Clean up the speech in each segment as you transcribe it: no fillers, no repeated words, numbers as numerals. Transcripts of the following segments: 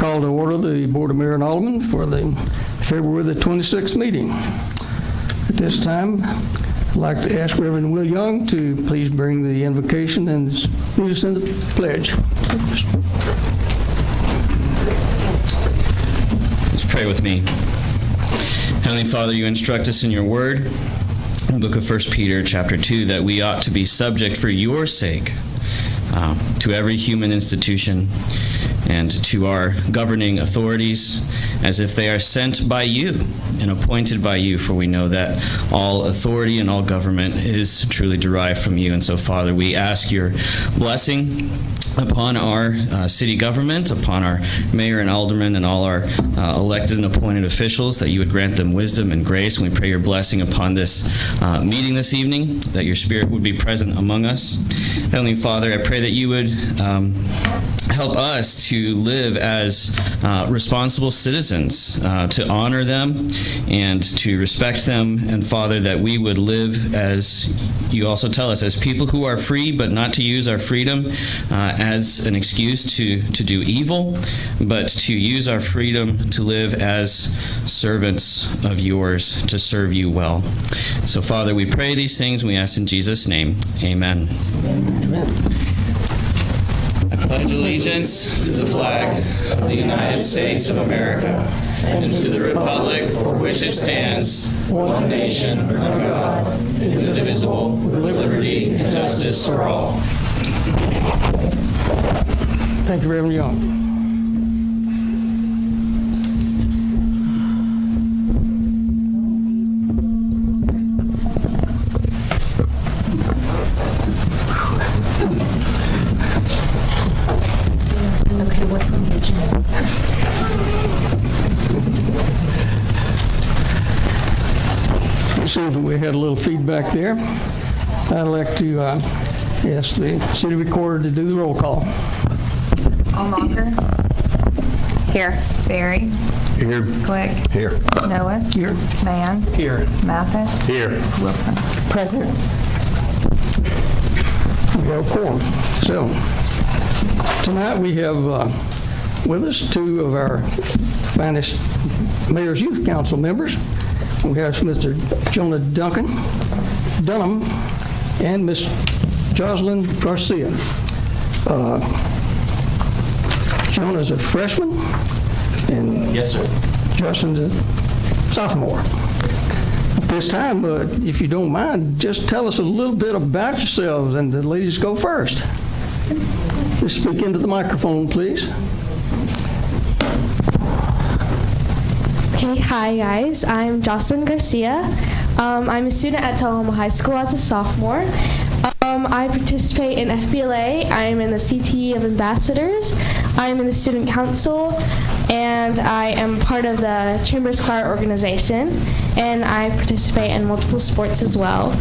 call to order the Board of Mayor and Aldermen for the February the 26th meeting. At this time, I'd like to ask Reverend Will Young to please bring the invocation and lead us in the pledge. Let's pray with me. Heavenly Father, you instruct us in your word, in the book of 1 Peter chapter 2, that we ought to be subject for your sake to every human institution and to our governing authorities as if they are sent by you and appointed by you, for we know that all authority and all government is truly derived from you. And so, Father, we ask your blessing upon our city government, upon our mayor and aldermen and all our elected and appointed officials, that you would grant them wisdom and grace. And we pray your blessing upon this meeting this evening, that your Spirit would be present among us. Heavenly Father, I pray that you would help us to live as responsible citizens, to honor them and to respect them. And Father, that we would live, as you also tell us, as people who are free, but not to use our freedom as an excuse to do evil, but to use our freedom to live as servants of yours, to serve you well. So Father, we pray these things and we ask in Jesus' name. Amen. Amen. I pledge allegiance to the flag of the United States of America and to the republic for which it stands, one nation, under God, indivisible, with liberty and justice for all. Thank you, Reverend Young. Okay, what's on the agenda? It seems we had a little feedback there. I'd like to ask the city recorder to do the roll call. Allmacher. Here. Barry. Here. Glick. Here. Noes. Here. Mann. Here. Mathis. Here. Wilson. Present. We have a quorum. So, tonight we have with us two of our finest Mayor's Youth Council members. We have Mr. Jonah Dunham and Miss Jocelyn Garcia. Jonah's a freshman, and Yes, sir. Jocelyn's a sophomore. At this time, if you don't mind, just tell us a little bit about yourselves, and the ladies go first. Just speak into the microphone, please. Okay, hi guys. I'm Jocelyn Garcia. I'm a student at Tullahoma High School as a sophomore. I participate in FBLA. I am in the CTE of Ambassadors. I am in the Student Council, and I am part of the Chamber Choir organization, and I participate in multiple sports as well.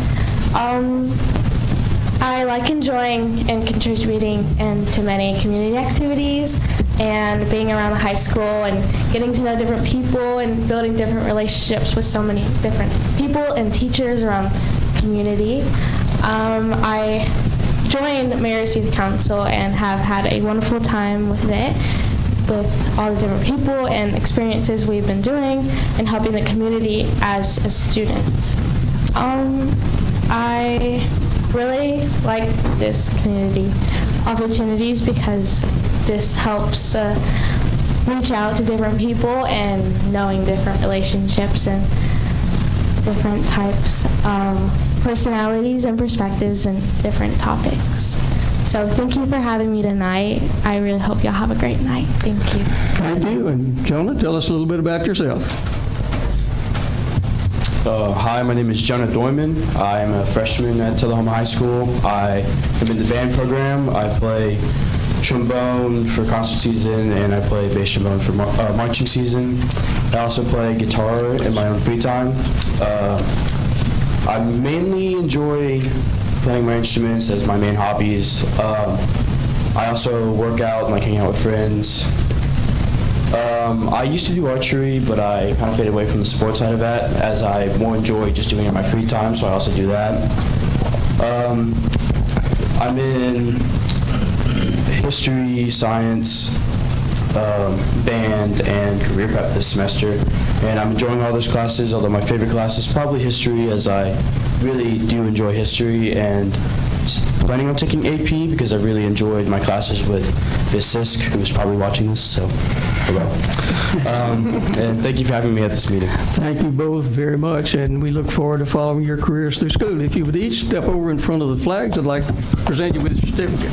I like enjoying and contributing into many community activities and being around the high school and getting to know different people and building different relationships with so many different people and teachers around the community. I joined Mayor's Youth Council and have had a wonderful time with it, with all the different people and experiences we've been doing and helping the community as students. I really like this community opportunities because this helps reach out to different people and knowing different relationships and different types of personalities and perspectives and different topics. So thank you for having me tonight. I really hope y'all have a great night. Thank you. Thank you. And Jonah, tell us a little bit about yourself. Hi, my name is Jonah Doyman. I'm a freshman at Tullahoma High School. I am in the band program. I play trombone for concert season, and I play bass trombone for marching season. I also play guitar in my own free time. I mainly enjoy playing my instruments as my main hobbies. I also work out and like hang out with friends. I used to do archery, but I kind of faded away from the sports side of that as I more enjoy just doing it in my free time, so I also do that. I'm in history, science, band and career prep this semester, and I'm enjoying all those classes, although my favorite class is probably history, as I really do enjoy history, and planning on taking AP because I really enjoyed my classes with Ms. Sisk, who is probably watching this, so hello. And thank you for having me at this meeting. Thank you both very much, and we look forward to following your careers through school. If you would each step over in front of the flags, I'd like to present you with your certificate.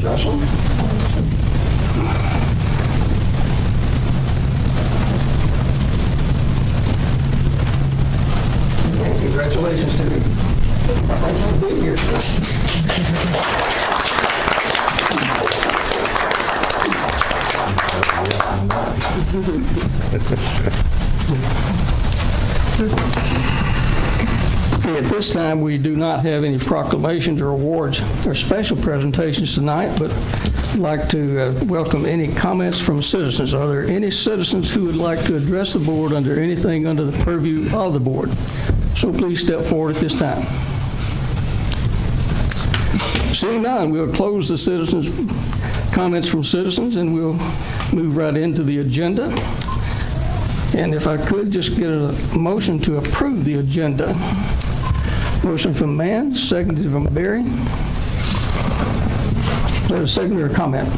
Jocelyn? Congratulations to you. Thank you for being here. At this time, we do not have any proclamations or awards or special presentations tonight, but I'd like to welcome any comments from citizens. Are there any citizens who would like to address the board under anything under the purview of the board? So please step forward at this time. Seeing none, we'll close the citizens' comments from citizens, and we'll move right into the agenda. And if I could just get a motion to approve the agenda. Motion from Mann, seconded from Berry. Is there a second or a comment?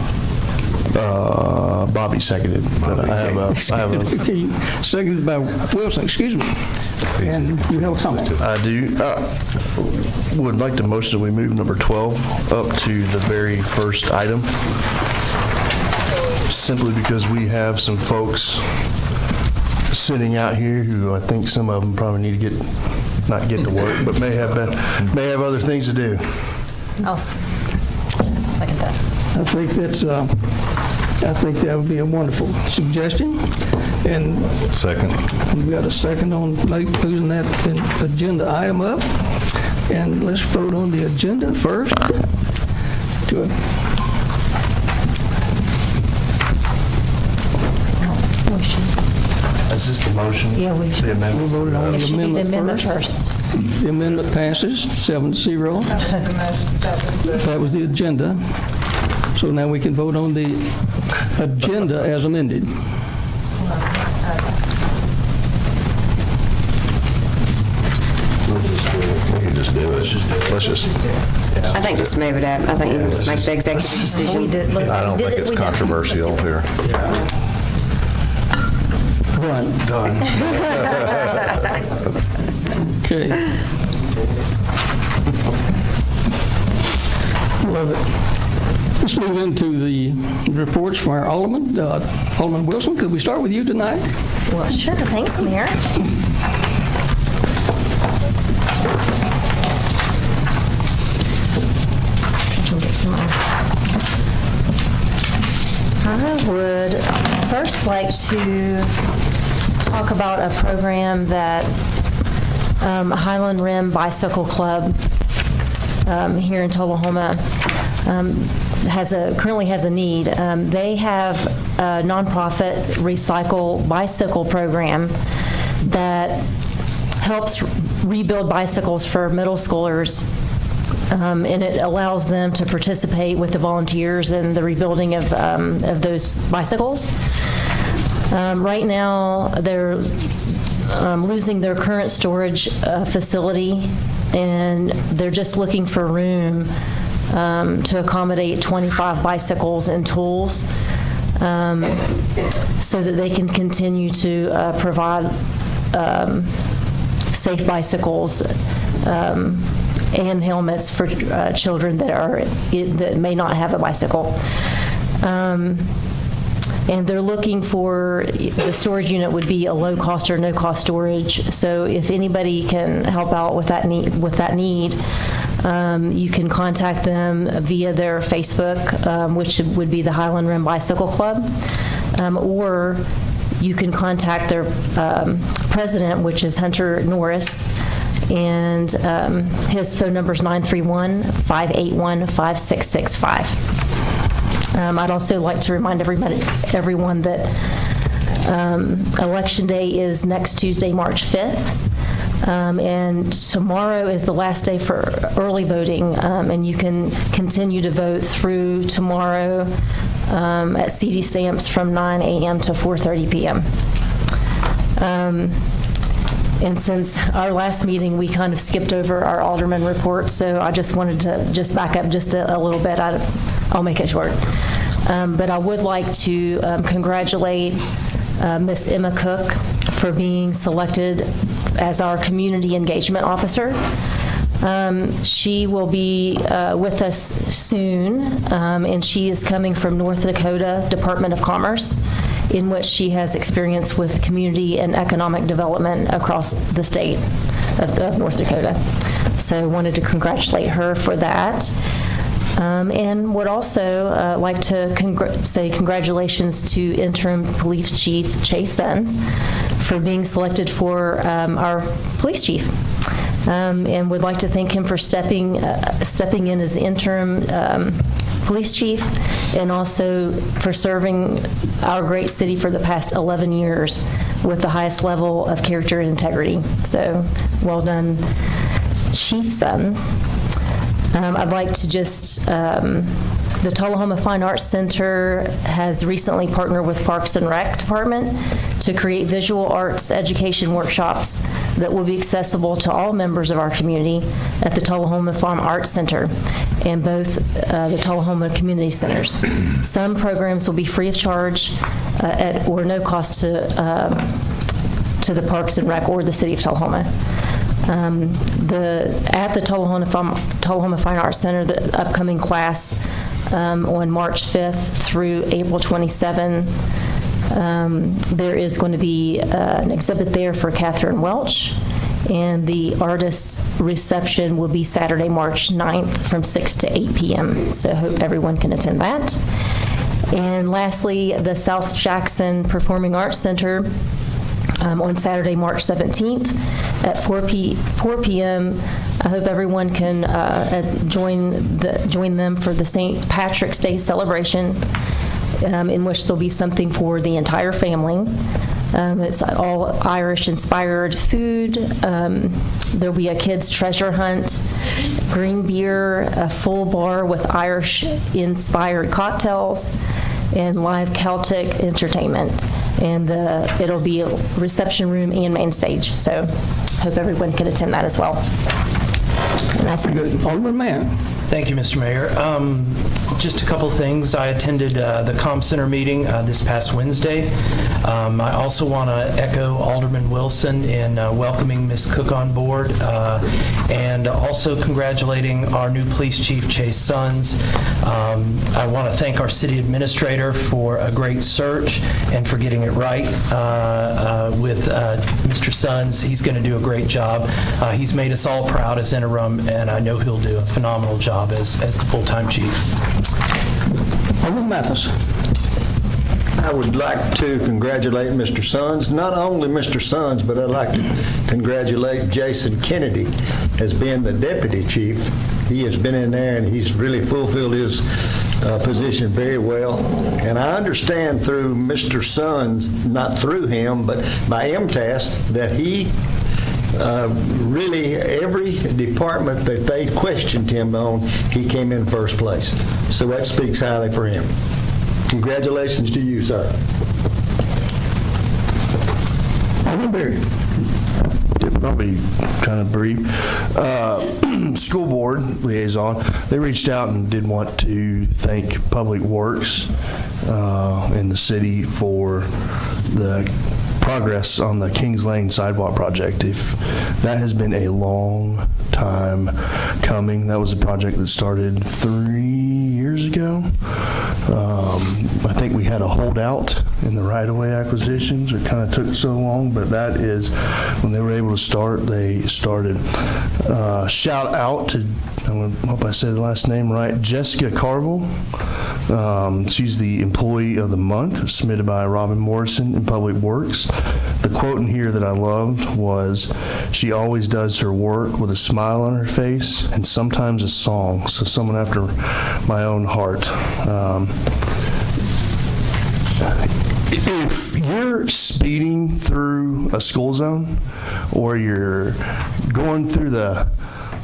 Bobby seconded. I have a Seconded by Wilson, excuse me. And you have a comment? I do. Would like to motion that we move number 12 up to the very first item, simply because we have some folks sitting out here who I think some of them probably need to not get to work, but may have other things to do. I'll second that. I think that would be a wonderful suggestion. And Second. we've got a second on putting that agenda item up. And let's vote on the agenda first. Is this the motion? Yeah, we should. The amendment? We'll vote on It the should be the amendment amendment first. first. The amendment passes 7-0. That was the agenda. So now we can vote on the agenda as amended. We can just do it. Let's just. I think just move it up. I think you can just make the executive decision. We did. I don't think it's controversial here. Done. Okay. Love it. Let's move into the reports from our Alderman. Alderman Wilson, could we start with you tonight? Well, sure. Thanks, Mayor. I would first like to talk about a program that Highland Rim Bicycle Club here in Tullahoma currently has a need. They have a nonprofit recycle bicycle program that helps rebuild bicycles for middle schoolers. And it allows them to participate with the volunteers in the rebuilding of those bicycles. Right now, they're losing their current storage facility, and they're just looking for room to accommodate 25 bicycles and tools so that they can continue to provide safe bicycles and helmets for children that may not have a bicycle. And they're looking for, the storage unit would be a low-cost or no-cost storage. So if anybody can help out with that need, you can contact them via their Facebook, which would be the Highland Rim Bicycle Club, or you can contact their president, which is Hunter Norris, and his phone number is 931-581-5665. I'd also like to remind everyone that Election day is next Tuesday, March 5th. And tomorrow is the last day for early voting, and you can continue to vote through tomorrow at CD Stamps from 9 a.m. to 4:30 p.m. And since our last meeting, we kind of skipped over our alderman report, so I just wanted to just back up just a little bit. I'll make it short. But I would like to congratulate Miss Emma Cook for being selected as our Community Engagement Officer. She will be with us soon, and she is coming from North Dakota Department of Commerce, in which she has experience with community and economic development across the state of North Dakota. So I wanted to congratulate her for that. And would also like to say congratulations to Interim Police Chief Chase Sons for being selected for our police chief. And would like to thank him for stepping in as the interim police chief, and also for serving our great city for the past 11 years with the highest level of character and integrity. So well done, Chief Sons. I'd like to just, the Tullahoma Fine Arts Center has recently partnered with Parks and Rec Department to create visual arts education workshops that will be accessible to all members of our community at the Tullahoma Fine Arts Center and both the Tullahoma Community Centers. Some programs will be free of charge or no cost to the Parks and Rec or the City of Tullahoma. At the Tullahoma Fine Arts Center, the upcoming class on March 5th through April 27, there is going to be an exhibit there for Catherine Welch, and the artist's reception will be Saturday, March 9th from 6 to 8 p.m. So I hope everyone can attend that. And lastly, the South Jackson Performing Arts Center on Saturday, March 17th at 4 p.m. I hope everyone can join them for the St. Patrick's Day celebration, in which there'll be something for the entire family. It's all Irish-inspired food. There'll be a kids' treasure hunt, green beer, a full bar with Irish-inspired cocktails, and live Celtic entertainment. And it'll be a reception room and main stage. So hope everyone can attend that as well. And that's it. Good. Alderman Mann. Thank you, Mr. Mayor. Just a couple things. I attended the Com Center meeting this past Wednesday. I also want to echo Alderman Wilson in welcoming Ms. Cook on board, and also congratulating our new police chief, Chase Sons. I want to thank our city administrator for a great search and for getting it right with Mr. Sons. He's going to do a great job. He's made us all proud as interim, and I know he'll do a phenomenal job as the full-time chief. Alderman Mathis. I would like to congratulate Mr. Sons, not only Mr. Sons, but I'd like to congratulate Jason Kennedy as being the deputy chief. He has been in there and he's really fulfilled his position very well. And I understand through Mr. Sons, not through him, but by MTAS, that he really, every department that they questioned him on, he came in first place. So that speaks highly for him. Congratulations to you, sir. Alderman Berry. I'll be kind of brief. School board liaison, they reached out and did want to thank Public Works in the city for the progress on the Kings Lane sidewalk project. If that has been a long time coming. That was a project that started 3 years ago. I think we had a holdout in the right-of-way acquisitions. It kind of took so long, but that is when they were able to start, they started. Shout out to, I hope I said the last name right, Jessica Carville. She's the Employee of the Month, submitted by Robin Morrison in Public Works. The quote in here that I loved was, "She always does her work with a smile on her face and sometimes a song." So someone after my own heart. if you're speeding through a school zone or you're going through the,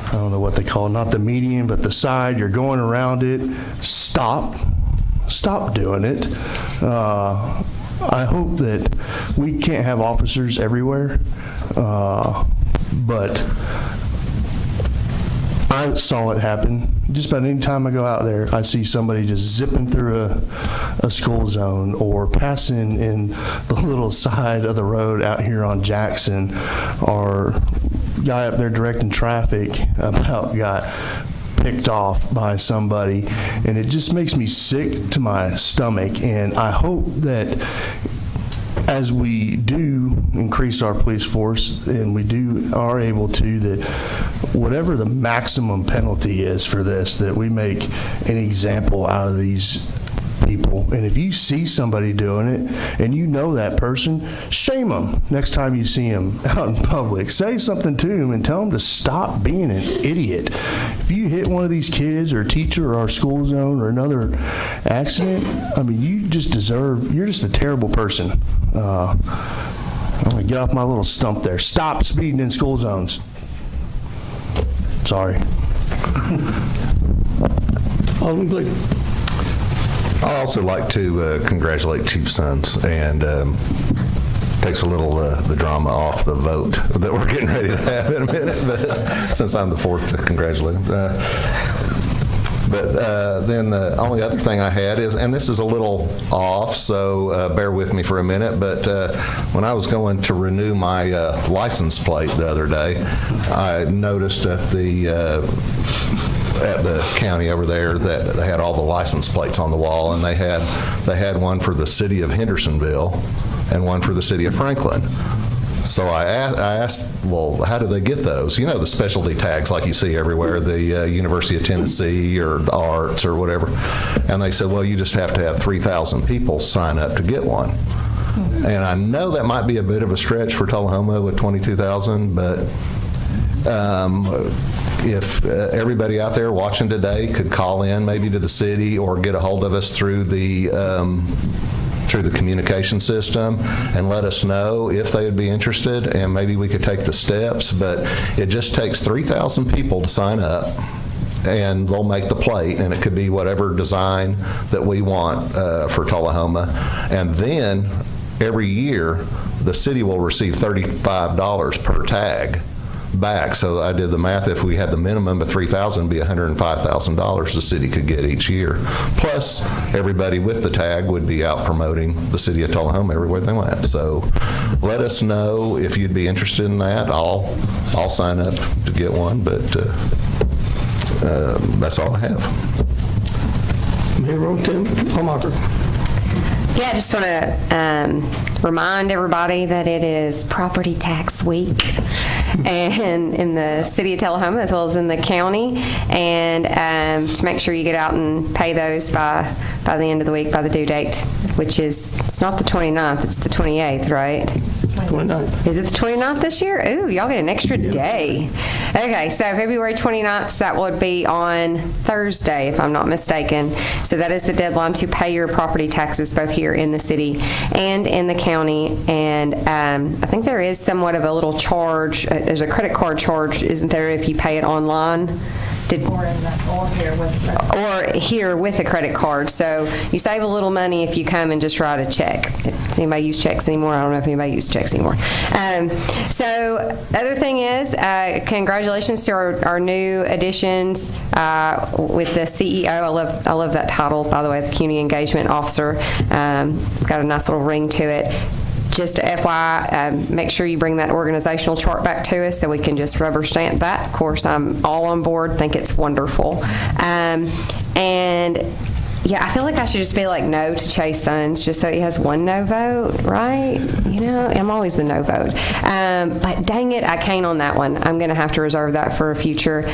I don't know what they call it, not the median, but the side, you're going around it, stop doing it. I hope that we can't have officers everywhere, but I saw it happen. Just about any time I go out there, I see somebody just zipping through a school zone or passing in the little side of the road out here on Jackson, or guy up there directing traffic about got picked off by somebody, and it just makes me sick to my stomach. And I hope that as we do increase our police force and we are able to, that whatever the maximum penalty is for this, that we make an example out of these people. And if you see somebody doing it and you know that person, shame them next time you see them out in public. Say something to them and tell them to stop being an idiot. If you hit one of these kids or a teacher or our school zone or another accident, I mean, you're just a terrible person. I'm going to get off my little stump there. Stop speeding in school zones. Sorry. Alderman Glee. I'd also like to congratulate Chief Sons, and takes a little the drama off the vote that we're getting ready to have in a minute, but since I'm the fourth to congratulate him. But then the only other thing I had is, and this is a little off, so bear with me for a minute, but when I was going to renew my license plate the other day, I noticed at the county over there that they had all the license plates on the wall, and they had one for the city of Hendersonville and one for the city of Franklin. So I asked, well, how do they get those? You know, the specialty tags like you see everywhere, the University of Tennessee or the Arts or whatever. And they said, well, you just have to have 3,000 people sign up to get one. And I know that might be a bit of a stretch for Tullahoma with 22,000, but if everybody out there watching today could call in maybe to the city or get a hold of us through the communication system and let us know if they would be interested, and maybe we could take the steps. But it just takes 3,000 people to sign up, and they'll make the plate, and it could be whatever design that we want for Tullahoma. And then every year the city will receive $35 per tag back. So I did the math. If we had the minimum of 3,000, it'd be $105,000 the city could get each year. Plus, everybody with the tag would be out promoting the city of Tullahoma everywhere they went. So let us know if you'd be interested in that. I'll sign up to get one, but that's all I have. Mayor Pro Tem Hallmarker. Yeah, I just want to remind everybody that it is Property Tax Week, and in the city of Tullahoma as well as in the county, and to make sure you get out and pay those by the end of the week, by the due date, which is, it's not the 29th, it's the 28th, right? 29th. Is it the 29th this year? Ooh, y'all get an extra day. Okay, so February 29th, that would be on Thursday, if I'm not mistaken. So that is the deadline to pay your property taxes, both here in the city and in the county. And I think there is somewhat of a little charge. There's a credit card charge, isn't there, if you pay it online? Or here with a credit card. So you save a little money if you come and just write a check. Does anybody use checks anymore? I don't know if anybody uses checks anymore. So other thing is, congratulations to our new additions with the CEO. I love that title, by the way, the Community Engagement Officer. It's got a nice little ring to it. Just FYI, make sure you bring that organizational chart back to us so we can just rubber stamp that. Of course, I'm all on board, think it's wonderful. And yeah, I feel like I should just be like no to Chase Sons just so he has one no vote, right? You know, I'm always the no vote. But dang it, I can't on that one. I'm going to have to reserve that for a future.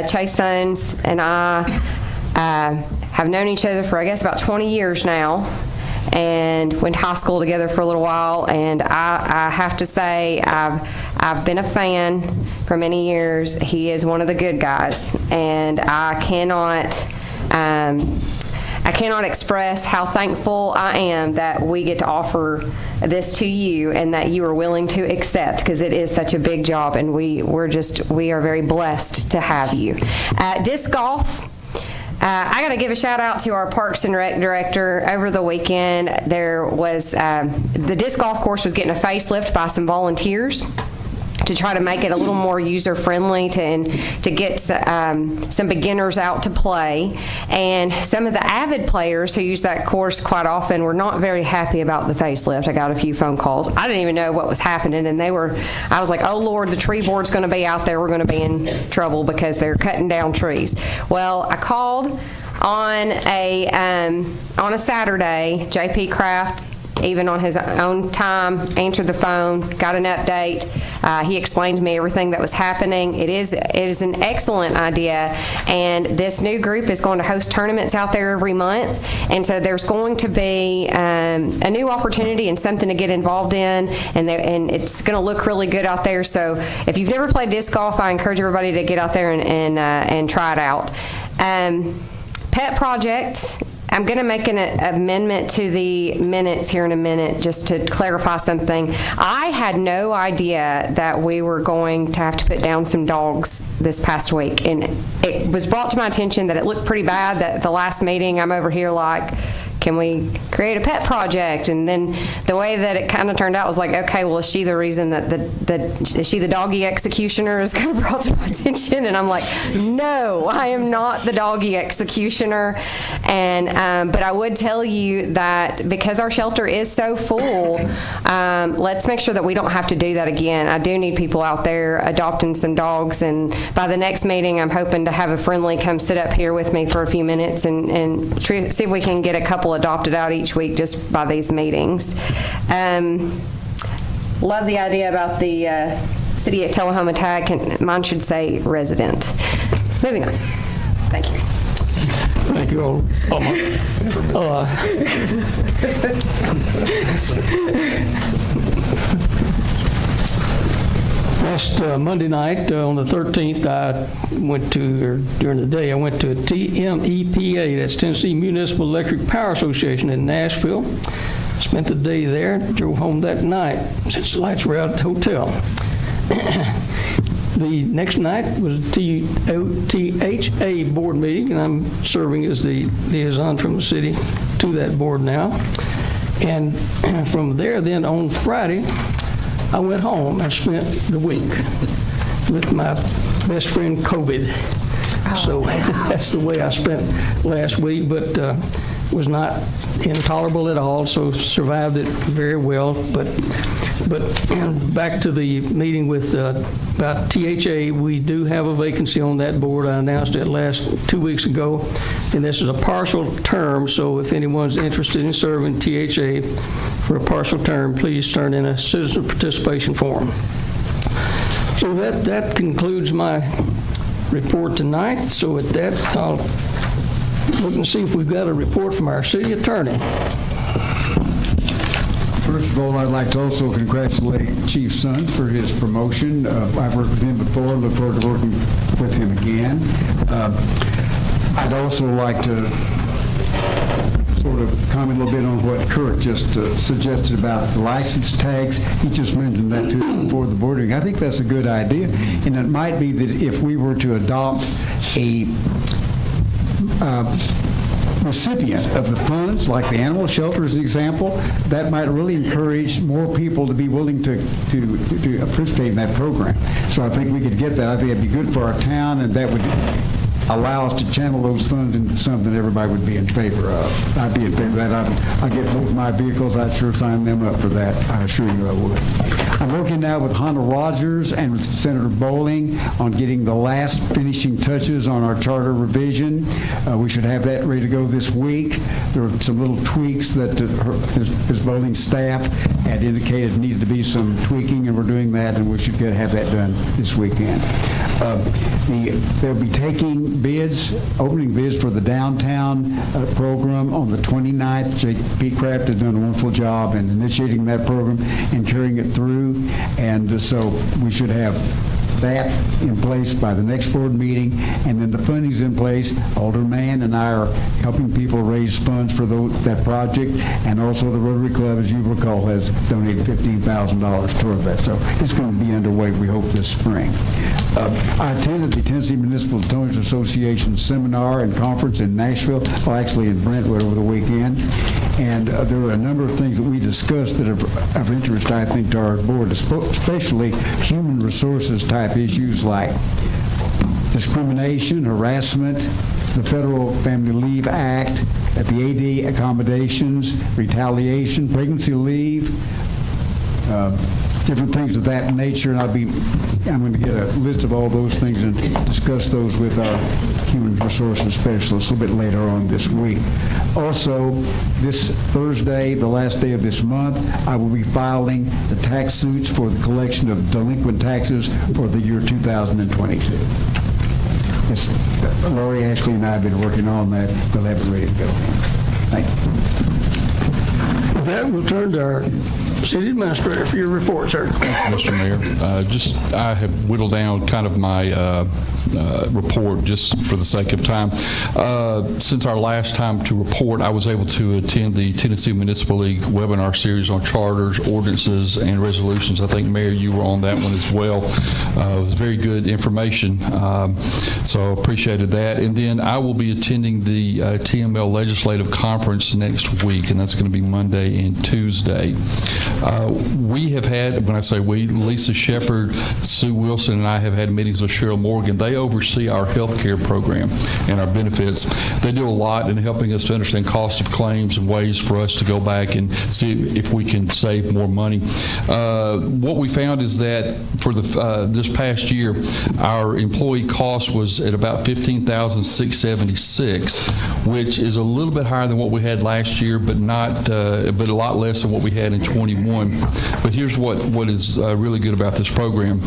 Chase Sons and I have known each other for, I guess, about 20 years now, and went to high school together for a little while. And I have to say, I've been a fan for many years. He is one of the good guys, and I cannot I cannot express how thankful I am that we get to offer this to you and that you are willing to accept, because it is such a big job, and we are very blessed to have you. Disc golf. I got to give a shout out to our Parks and Rec director. Over the weekend, there was the disc golf course was getting a facelift by some volunteers to try to make it a little more user-friendly to get some beginners out to play. And some of the avid players who use that course quite often were not very happy about the facelift. I got a few phone calls. I didn't even know what was happening, and I was like, oh Lord, the tree board's going to be out there. We're going to be in trouble because they're cutting down trees. Well, I called on a Saturday. JP Kraft, even on his own time, answered the phone, got an update. He explained to me everything that was happening. It is an excellent idea, and this new group is going to host tournaments out there every month, and so there's going to be a new opportunity and something to get involved in, and it's going to look really good out there. So if you've never played disc golf, I encourage everybody to get out there and try it out. Pet project. I'm going to make an amendment to the minutes here in a minute just to clarify something. I had no idea that we were going to have to put down some dogs this past week, and it was brought to my attention that it looked pretty bad. That at the last meeting, I'm over here like, can we create a pet project? And then the way that it kind of turned out was like, okay, well, is she the reason that is she the doggy executioner is kind of brought to my attention? And I'm like, no, I am not the doggy executioner. And but I would tell you that because our shelter is so full, let's make sure that we don't have to do that again. I do need people out there adopting some dogs, and by the next meeting, I'm hoping to have a friendly come sit up here with me for a few minutes and see if we can get a couple adopted out each week just by these meetings. Love the idea about the City of Tullahoma tag. Mine should say resident. Moving on. Thank you. Thank you all. Last Monday night, on the 13th, during the day, I went to TMEPA, that's Tennessee Municipal Electric Power Association in Nashville. Spent the day there, drove home that night since the lights were out at the hotel. The next night was a THA board meeting, and I'm serving as the liaison from the city to that board now. And from there, then on Friday, I went home and spent the week with my best friend COVID. So that's the way I spent last week, but was not intolerable at all, so survived it very well. But back to the meeting with about THA, we do have a vacancy on that board. I announced it 2 weeks ago, and this is a partial term, so if anyone's interested in serving THA for a partial term, please turn in a citizen participation form. So that concludes my report tonight. So with that, I'll look and see if we've got a report from our city attorney. First of all, I'd like to also congratulate Chief Sons for his promotion. I've worked with him before, look forward to working with him again. I'd also like to sort of comment a little bit on what Kurt just suggested about the license tags. He just mentioned that too before the board meeting. I think that's a good idea, and it might be that if we were to adopt a recipient of the funds, like the animal shelter as an example, that might really encourage more people to be willing to participate in that program. So I think we could get that. I think it'd be good for our town, and that would allow us to channel those funds into something everybody would be in favor of. I'd be in favor of that. I get both my vehicles. I'd sure sign them up for that. I assure you I would. I'm working now with Honda Rogers and with Senator Bowling on getting the last finishing touches on our charter revision. We should have that ready to go this week. There were some little tweaks that Ms. Bowling's staff had indicated needed to be some tweaking, and we're doing that, and we should have that done this weekend. They'll be taking bids, opening bids for the downtown program on the 29th. Pete Kraft has done a wonderful job in initiating that program and carrying it through, and so we should have that in place by the next board meeting, and then the funding's in place. Alderman and I are helping people raise funds for that project, and also the Rotary Club, as you recall, has donated $15,000 toward that. So it's going to be underway, we hope, this spring. I attended the Tennessee Municipal Toners Association seminar and conference in Nashville, well, actually in Brentwood over the weekend, and there were a number of things that we discussed that are of interest, I think, to our board, especially human resources type issues like discrimination, harassment, the Federal Family Leave Act, the AD accommodations, retaliation, pregnancy leave, different things of that nature, and I'm going to get a list of all those things and discuss those with our human resources specialists a little bit later on this week. Also, this Thursday, the last day of this month, I will be filing the tax suits for the collection of delinquent taxes for the year 2022. Lori, Ashley, and I have been working on that. We'll have it ready to go. Thank you. With that, we'll turn to our city administrator for your report, sir. Mr. Mayor, I have whittled down kind of my report just for the sake of time. Since our last time to report, I was able to attend the Tennessee Municipal League webinar series on charters, ordinances, and resolutions. I think, Mayor, you were on that one as well. It was very good information, so appreciated that. And then I will be attending the TML Legislative Conference next week, and that's going to be Monday and Tuesday. We have had, when I say we, Lisa Shepard, Sue Wilson, and I have had meetings with Cheryl Morgan. They oversee our health care program and our benefits. They do a lot in helping us to understand cost of claims and ways for us to go back and see if we can save more money. What we found is that for this past year, our employee cost was at about $15,676, which is a little bit higher than what we had last year, but a lot less than what we had in 21. But here's what is really good about this program.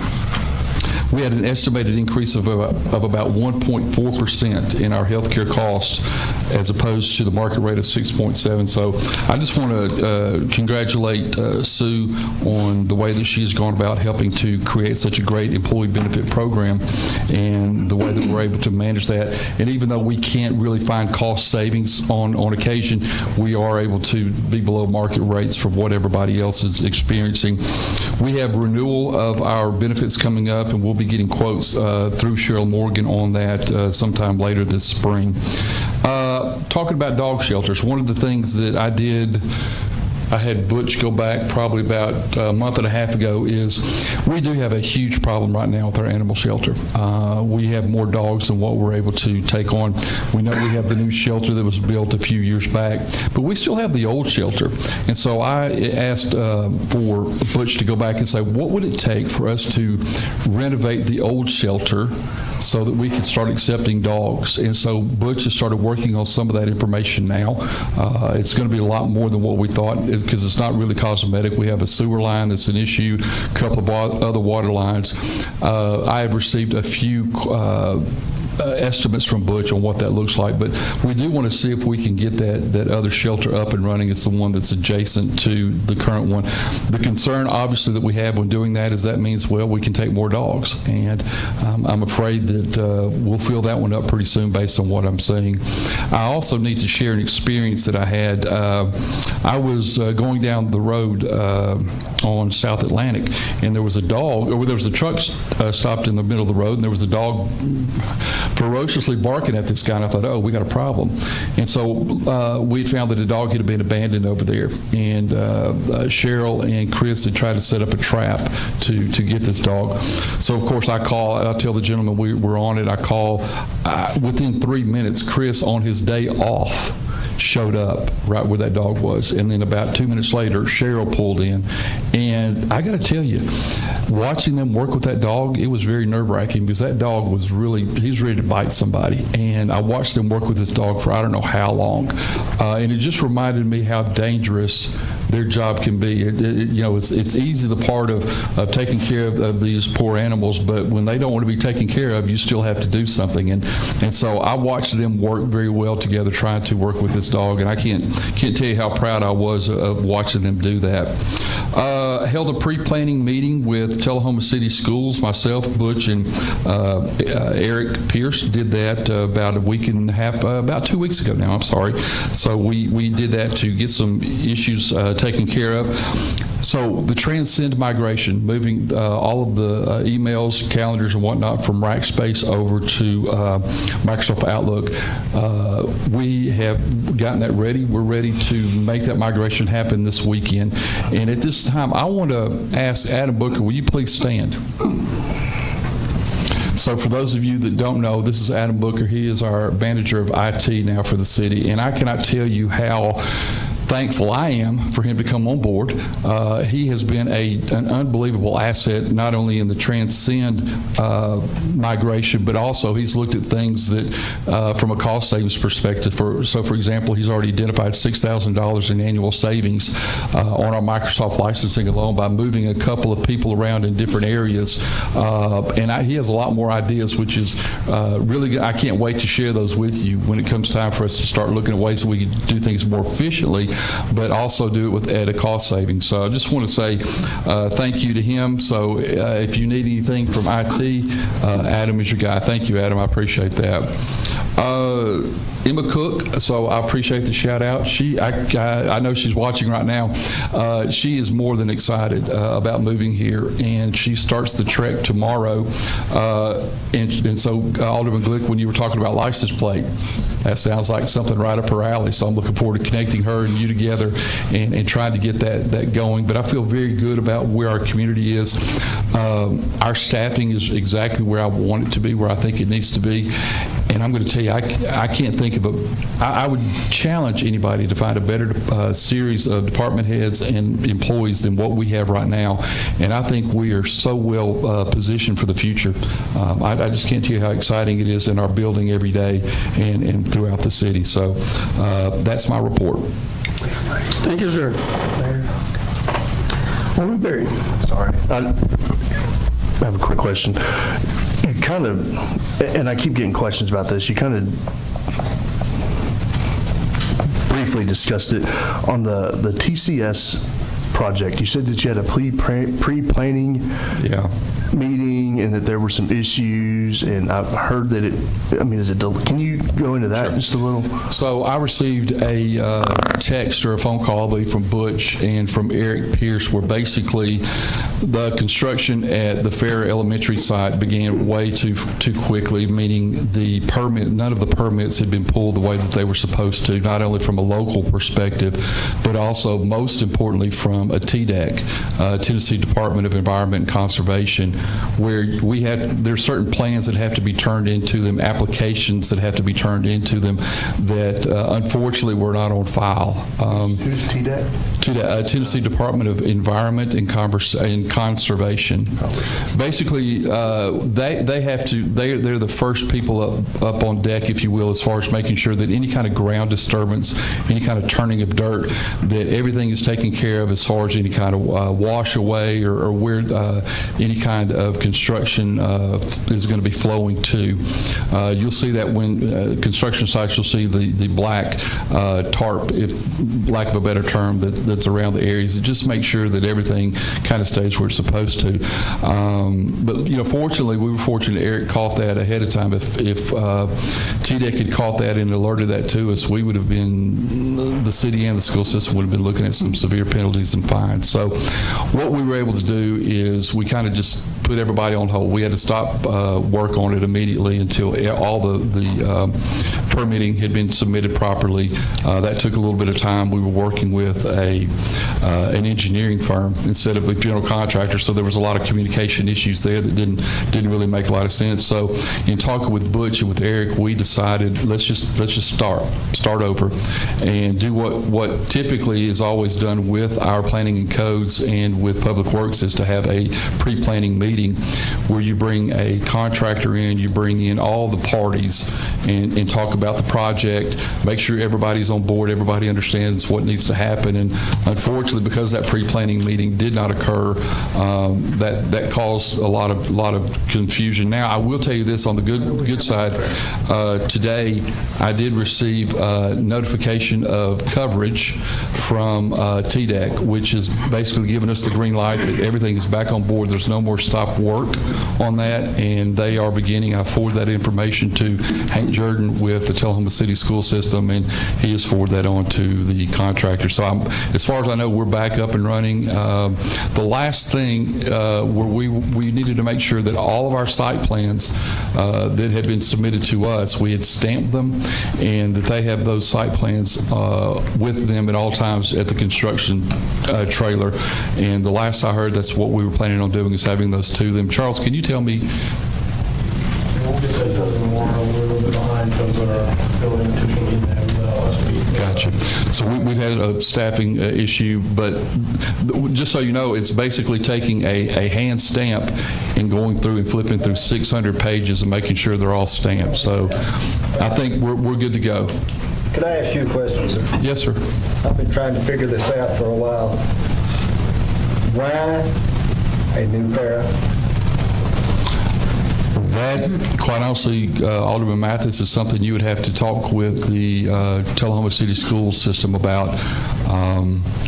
We had an estimated increase of about 1.4% in our healthcare costs as opposed to the market rate of 6.7. So I just want to congratulate Sue on the way that she has gone about helping to create such a great employee benefit program and the way that we're able to manage that. And even though we can't really find cost savings on occasion, we are able to be below market rates for what everybody else is experiencing. We have renewal of our benefits coming up, and we'll be getting quotes through Cheryl Morgan on that sometime later this spring. Talking about dog shelters, one of the things that I had Butch go back probably about a month and a half ago is we do have a huge problem right now with our animal shelter. We have more dogs than what we're able to take on. We know we have the new shelter that was built a few years back, but we still have the old shelter. And so I asked for Butch to go back and say, what would it take for us to renovate the old shelter so that we could start accepting dogs? And so Butch has started working on some of that information now. It's going to be a lot more than what we thought, because it's not really cosmetic. We have a sewer line that's an issue, a couple of other water lines. I have received a few estimates from Butch on what that looks like, but we do want to see if we can get that other shelter up and running. It's the one that's adjacent to the current one. The concern, obviously, that we have when doing that is that means, well, we can take more dogs, and I'm afraid that we'll fill that one up pretty soon based on what I'm seeing. I also need to share an experience that I had. I was going down the road on South Atlantic, and there was a truck stopped in the middle of the road, and there was a dog ferociously barking at this guy, and I thought, oh, we got a problem. And so we had found that the dog had been abandoned over there, and Cheryl and Chris had tried to set up a trap to get this dog. So of course I tell the gentleman we were on it. I call within 3 minutes. Chris, on his day off, showed up right where that dog was, and then about 2 minutes later Cheryl pulled in. And I got to tell you, watching them work with that dog, it was very nerve-wracking, because that dog was he's ready to bite somebody. And I watched them work with this dog for I don't know how long, and it just reminded me how dangerous their job can be. It's easy the part of taking care of these poor animals, but when they don't want to be taken care of, you still have to do something. And so I watched them work very well together, trying to work with this dog, and I can't tell you how proud I was of watching them do that. Held a pre-planning meeting with Tullahoma City Schools. Myself, Butch, and Eric Pierce did that about a week and a half, about 2 weeks ago now, I'm sorry. So we did that to get some issues taken care of. So the Transcend migration, moving all of the emails, calendars, and whatnot from Rackspace over to Microsoft Outlook. We have gotten that ready. We're ready to make that migration happen this weekend. And at this time, I want to ask Adam Booker, will you please stand? So for those of you that don't know, this is Adam Booker. He is our manager of IT now for the city. And I cannot tell you how thankful I am for him to come on board. He has been an unbelievable asset, not only in the Transcend migration, but also he's looked at things that, from a cost savings perspective. So, for example, he's already identified $6,000 in annual savings on our Microsoft licensing alone by moving a couple of people around in different areas. And he has a lot more ideas, which is really good. I can't wait to share those with you when it comes time for us to start looking at ways that we can do things more efficiently, but also do it at a cost savings. So I just want to say thank you to him. So if you need anything from IT, Adam is your guy. Thank you, Adam. I appreciate that. Emma Cook, so I appreciate the shout out. I know she's watching right now. She is more than excited about moving here, and she starts the trek tomorrow. And so, Alderman Glick, when you were talking about license plate, that sounds like something right up her alley. So I'm looking forward to connecting her and you together and trying to get that going. But I feel very good about where our community is. Our staffing is exactly where I want it to be, where I think it needs to be. And I'm going to tell you, I can't think of I would challenge anybody to find a better series of department heads and employees than what we have right now. And I think we are so well positioned for the future. I just can't tell you how exciting it is in our building every day and throughout the city. So that's my report. Thank you, sir. Alderman Berry. Sorry. I have a quick question. You kind of, and I keep getting questions about this, you kind of briefly discussed it on the TCS project. You said that you had a pre-planning meeting and that there were some issues, and I've heard that can you go into that just a little? So I received a text or a phone call, I believe, from Butch and from Eric Pierce, where basically the construction at the Fair Elementary site began way too quickly, meaning none of the permits had been pulled the way that they were supposed to, not only from a local perspective, but also, most importantly, from a TDEC, Tennessee Department of Environment and Conservation, where there's certain plans that have to be turned into them, applications that have to be turned into them that unfortunately were not on file. Who's TDEC? Tennessee Department of Environment and Conservation. Basically, they're the first people up on deck, if you will, as far as making sure that any kind of ground disturbance, any kind of turning of dirt, that everything is taken care of as far as any kind of wash away or where any kind of construction is going to be flowing to. You'll see that when construction sites, you'll see the black tarp, if lack of a better term, that's around the areas. Just make sure that everything kind of stays where it's supposed to. But fortunately, we were fortunate Eric caught that ahead of time. If TDEC had caught that and alerted that to us, we would have been, the city and the school system would have been looking at some severe penalties and fines. So what we were able to do is we kind of just put everybody on hold. We had to stop work on it immediately until all the permitting had been submitted properly. That took a little bit of time. We were working with an engineering firm instead of a general contractor, so there was a lot of communication issues there that didn't really make a lot of sense. So in talking with Butch and with Eric, we decided let's just start over and do what typically is always done with our planning and codes and with Public Works, is to have a pre-planning meeting where you bring a contractor in, you bring in all the parties and talk about the project, make sure everybody's on board, everybody understands what needs to happen. And unfortunately, because that pre-planning meeting did not occur, that caused a lot of confusion. Now, I will tell you this on the good side. Today, I did receive notification of coverage from TDEC, which is basically giving us the green light that everything is back on board. There's no more stop work on that, and they are beginning. I forwarded that information to Hank Jordan with the Tullahoma City School System, and he has forwarded that on to the contractor. So as far as I know, we're back up and running. The last thing where we needed to make sure that all of our site plans that had been submitted to us, we had stamped them, and that they have those site plans with them at all times at the construction trailer. And the last I heard, that's what we were planning on doing, is having those to them. Charles, can you tell me? We'll get that to them tomorrow. We're a little bit behind because our building official didn't have last week. Gotcha. So we've had a staffing issue, but just so you know, it's basically taking a hand stamp and going through and flipping through 600 pages and making sure they're all stamped. So I think we're good to go. Could I ask you a question, sir? Yes, sir. I've been trying to figure this out for a while. Why a new Farrah? That, quite honestly, Alderman Mathis, is something you would have to talk with the Tullahoma City School System about.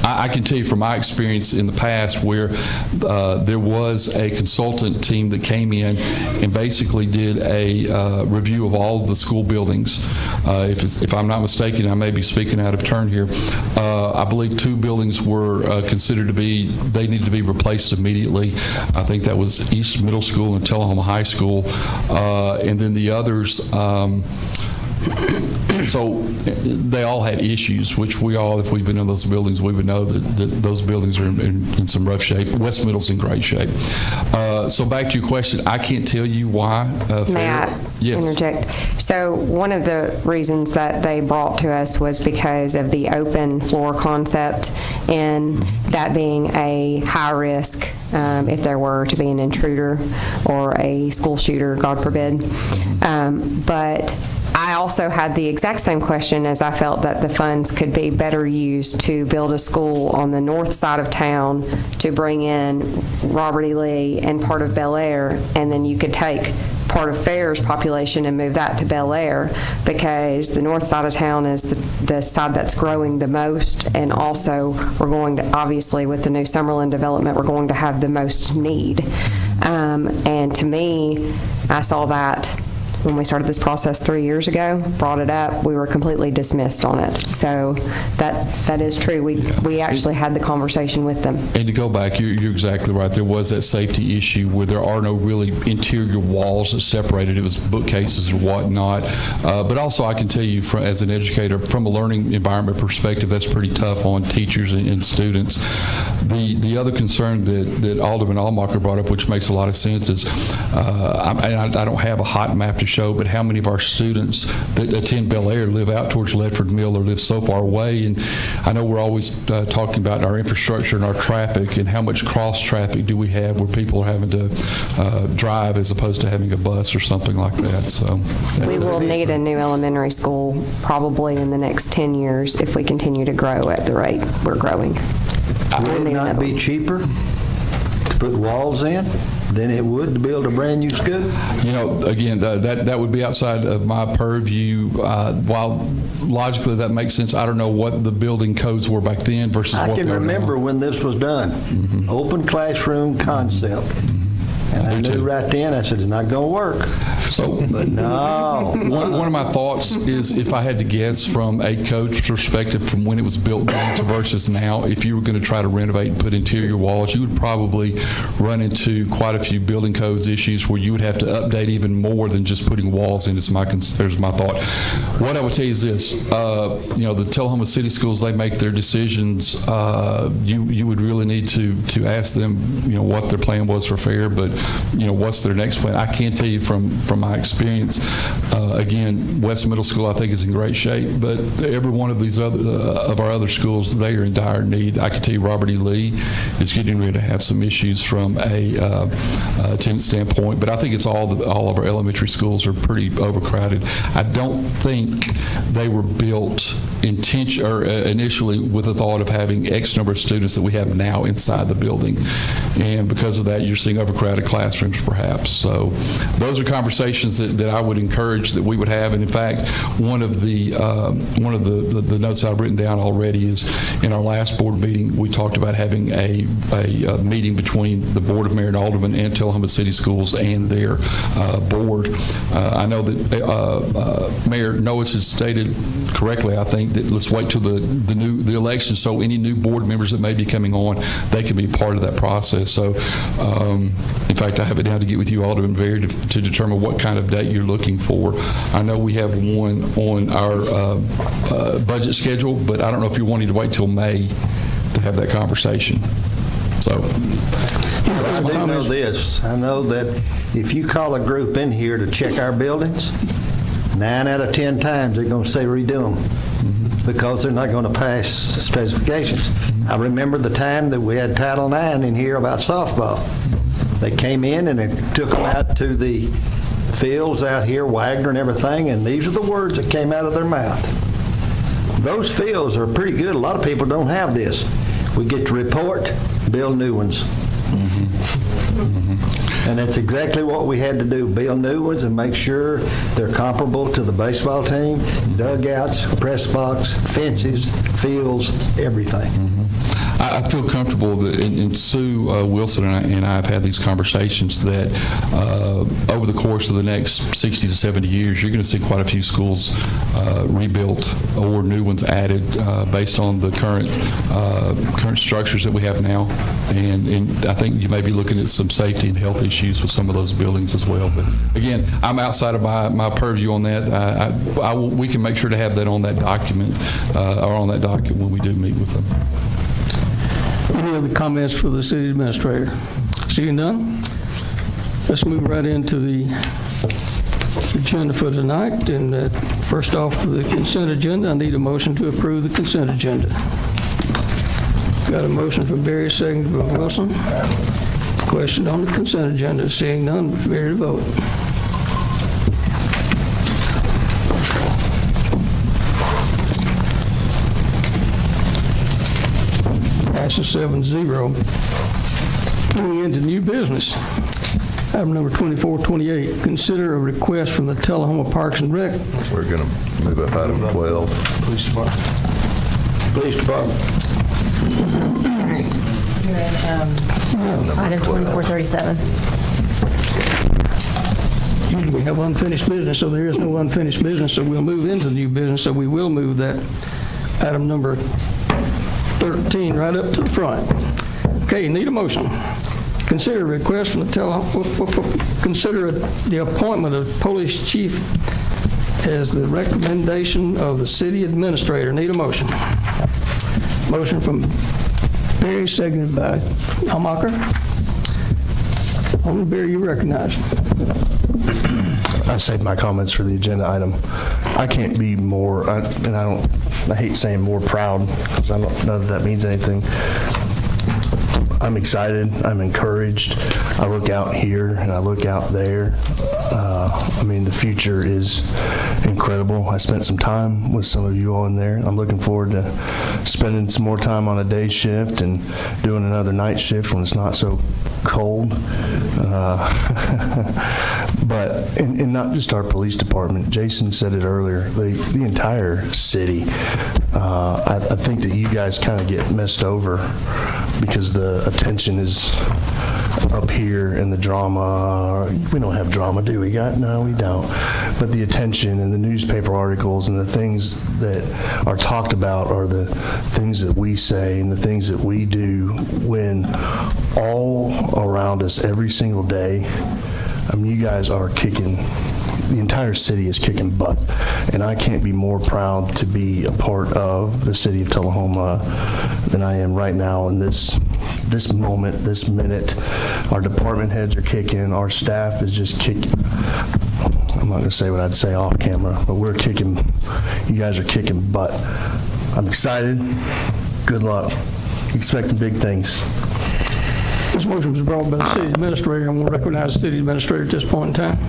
I can tell you from my experience in the past where there was a consultant team that came in and basically did a review of all of the school buildings. If I'm not mistaken, I may be speaking out of turn here, I believe 2 buildings were considered to be, they needed to be replaced immediately. I think that was East Middle School and Tullahoma High School. And then the others, so they all had issues, which we all, if we've been in those buildings, we would know that those buildings are in some rough shape. West Middle's in great shape. So back to your question, I can't tell you why. May I interject? So one of the reasons that they brought to us was because of the open floor concept, and that being a high risk if there were to be an intruder or a school shooter, God forbid. But I also had the exact same question, as I felt that the funds could be better used to build a school on the north side of town to bring in Robert E. Lee and part of Bel Air, and then you could take part of Fair's population and move that to Bel Air, because the north side of town is the side that's growing the most, and also we're going to, obviously with the new Summerlin development, we're going to have the most need. And to me, I saw that when we started this process 3 years ago, brought it up, we were completely dismissed on it. So that is true. We actually had the conversation with them. And to go back, you're exactly right. There was that safety issue where there are no really interior walls that separated. It was bookcases or whatnot. But also, I can tell you, as an educator, from a learning environment perspective, that's pretty tough on teachers and students. The other concern that Alderman Allmacher brought up, which makes a lot of sense, is I don't have a hot map to show, but how many of our students that attend Bel Air live out towards Ledford Mill or live so far away? And I know we're always talking about our infrastructure and our traffic, and how much cross traffic do we have where people are having to drive as opposed to having a bus or something like that. So we will need a new elementary school probably in the next 10 years if we continue to grow at the rate we're growing. Would it not be cheaper to put walls in than it would to build a brand new school? You know, again, that would be outside of my purview. While logically that makes sense, I don't know what the building codes were back then versus what they are now. I can remember when this was done. Mm-hmm. Open classroom concept. Mm-hmm. And I knew right then, I said, it's not going to work. So, but no. One of my thoughts is, if I had to guess from a coach perspective, from when it was built to versus now, if you were going to try to renovate and put interior walls, you would probably run into quite a few building codes issues where you would have to update even more than just putting walls in. There's my thought. What I would tell you is this: the Tullahoma City Schools, they make their decisions. You would really need to ask them, what their plan was for fair, but what's their next plan. I can't tell you from from my experience. Again, West Middle School, I think, is in great shape, but every one of these other of our other schools, they are in dire need. I can tell you Robert E. Lee is getting ready to have some issues from a attendance standpoint, but I think it's all of our elementary schools are pretty overcrowded. I don't think they were built initially with the thought of having X number of students that we have now inside the building, and because of that, you're seeing overcrowded classrooms, perhaps. So those are conversations that I would encourage that we would have. And in fact, one of the notes I've written down already is in our last board meeting, we talked about having a meeting between the Board of Mayor and Aldermen and Tullahoma City Schools and their board. I know that Mayor Noetz has stated correctly, I think, that let's wait till the election, so any new board members that may be coming on, they can be part of that process. So, in fact, I have it down to get with you, Alderman Berry, to determine what kind of date you're looking for. I know we have one on our budget schedule, but I don't know if you're wanting to wait till May to have that conversation. So, I do know this. I know that if you call a group in here to check our buildings, 9 out of 10 times they're going to say redo them because they're not going to pass specifications. I remember the time that we had Title IX in here about softball. They came in and they took them out to the fields out here, Wagner and everything, and these are the words that came out of their mouth. Those fields are pretty good. A lot of people don't have this. We get to report, build new ones. And that's exactly what we had to do, build new ones and make sure they're comparable to the baseball team, dugouts, press box, fences, fields, everything. I feel comfortable that, and Sue Wilson and I have had these conversations, that over the course of the next 60 to 70 years, you're going to see quite a few schools rebuilt or new ones added based on the current structures that we have now. And I think you may be looking at some safety and health issues with some of those buildings as well. But again, I'm outside of my purview on that. We can make sure to have that on that document or on that docket when we do meet with them. Any other comments for the city administrator? Seeing none, let's move right into the agenda for tonight. And first off, the consent agenda. I need a motion to approve the consent agenda. Got a motion from Berry, second from Wilson. Question on the consent agenda. Seeing none, ready to vote. Passes 7-0. Moving into new business. Item number 2428, consider a request from the Tullahoma Parks and Rec. We're going to move up item 12. Police Department. Police Department. Item 2437. Usually we have unfinished business, so there is no unfinished business, so we'll move into new business, so we will move that item number 13 right up to the front. Okay, need a motion. Consider a request from the consider the appointment of police chief as the recommendation of the city administrator. Need a motion. Motion from Berry, seconded by Almacher. Alderman Berry, you recognize. I saved my comments for the agenda item. I can't be more, I hate saying more proud, because I don't know if that means anything. I'm excited. I'm encouraged. I look out here and I look out there. The future is incredible. I spent some time with some of you all in there. I'm looking forward to spending some more time on a day shift and doing another night shift when it's not so cold. But, and not just our police department. Jason said it earlier, the entire city. I think that you guys kind of get messed over because the attention is up here and the drama. We don't have drama, do we? No, we don't. But the attention and the newspaper articles and the things that are talked about are the things that we say and the things that we do when all around us every single day. You guys are kicking, the entire city is kicking butt, and I can't be more proud to be a part of the city of Tullahoma than I am right now in this moment, this minute. Our department heads are kicking, our staff is just kicking. not going to say what I'd say off camera, but you guys are kicking butt. I'm excited. Good luck. Expecting big things. This motion was brought by the city administrator. I'm going to recognize the city administrator at this point in time.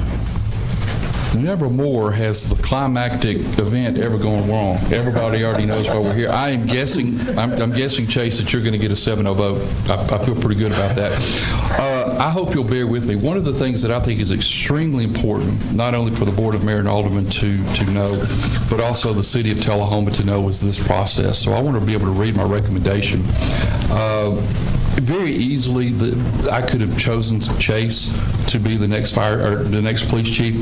Never more has the climactic event ever gone wrong. Everybody already knows why we're here. I'm guessing, Chase, that you're going to get a 7-0 vote. I feel pretty good about that. I hope you'll bear with me. One of the things that I think is extremely important, not only for the Board of Mayor and Aldermen to know, but also the city of Tullahoma to know, is this process. So I want to be able to read my recommendation. Very easily, I could have chosen Chase to be the next police chief,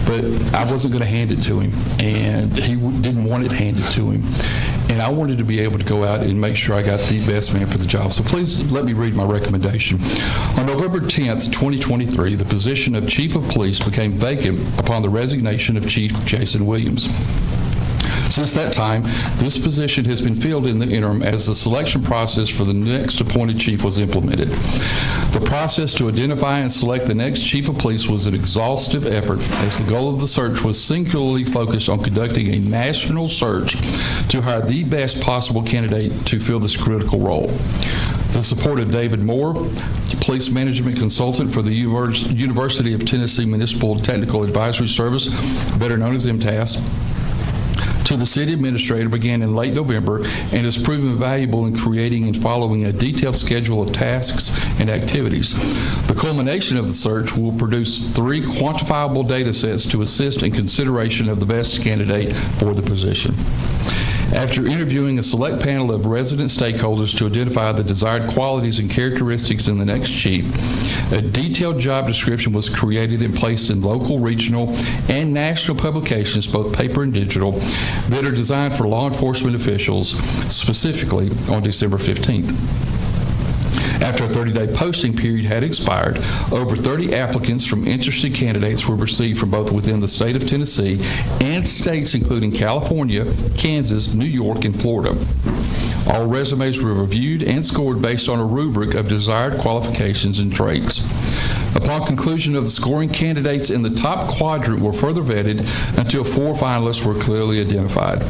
but I wasn't going to hand it to him, and he didn't want it handed to him. And I wanted to be able to go out and make sure I got the best man for the job. So please let me read my recommendation. On November 10th, 2023, the position of Chief of Police became vacant upon the resignation of Chief Jason Williams. Since that time, this position has been filled in the interim as the selection process for the next appointed chief was implemented. The process to identify and select the next chief of police was an exhaustive effort, as the goal of the search was singularly focused on conducting a national search to hire the best possible candidate to fill this critical role. The support of David Moore, police management consultant for the University of Tennessee Municipal Technical Advisory Service, better known as MTAS, to the city administrator began in late November and has proven valuable in creating and following a detailed schedule of tasks and activities. The culmination of the search will produce 3 quantifiable data sets to assist in consideration of the best candidate for the position. After interviewing a select panel of resident stakeholders to identify the desired qualities and characteristics in the next chief, a detailed job description was created and placed in local, regional, and national publications, both paper and digital, that are designed for law enforcement officials, specifically on December 15th. After a 30-day posting period had expired, over 30 applicants from interested candidates were received from both within the state of Tennessee and states including California, Kansas, New York, and Florida. All resumes were reviewed and scored based on a rubric of desired qualifications and traits. Upon conclusion of the scoring, candidates in the top quadrant were further vetted until 4 finalists were clearly identified.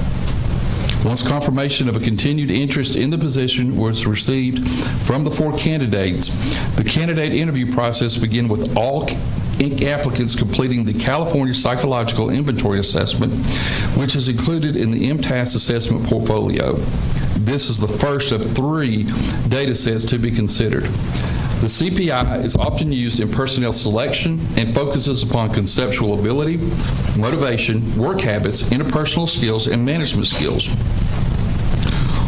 Once confirmation of a continued interest in the position was received from the 4 candidates, the candidate interview process began with all applicants completing the California Psychological Inventory Assessment, which is included in the MTAS assessment portfolio. This is the first of 3 data sets to be considered. The CPI is often used in personnel selection and focuses upon conceptual ability, motivation, work habits, interpersonal skills, and management skills.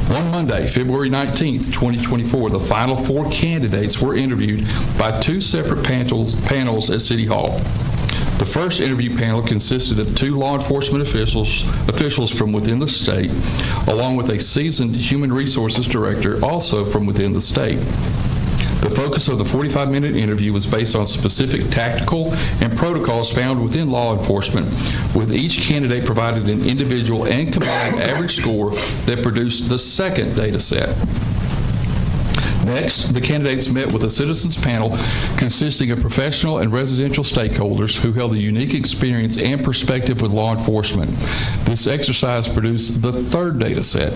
On Monday, February 19th, 2024, the final 4 candidates were interviewed by 2 separate panels at City Hall. The first interview panel consisted of 2 law enforcement officials from within the state, along with a seasoned human resources director also from within the state. The focus of the 45-minute interview was based on specific tactical and protocols found within law enforcement, with each candidate provided an individual and combined average score that produced the second data set. Next, the candidates met with a citizens panel consisting of professional and residential stakeholders who held a unique experience and perspective with law enforcement. This exercise produced the third data set.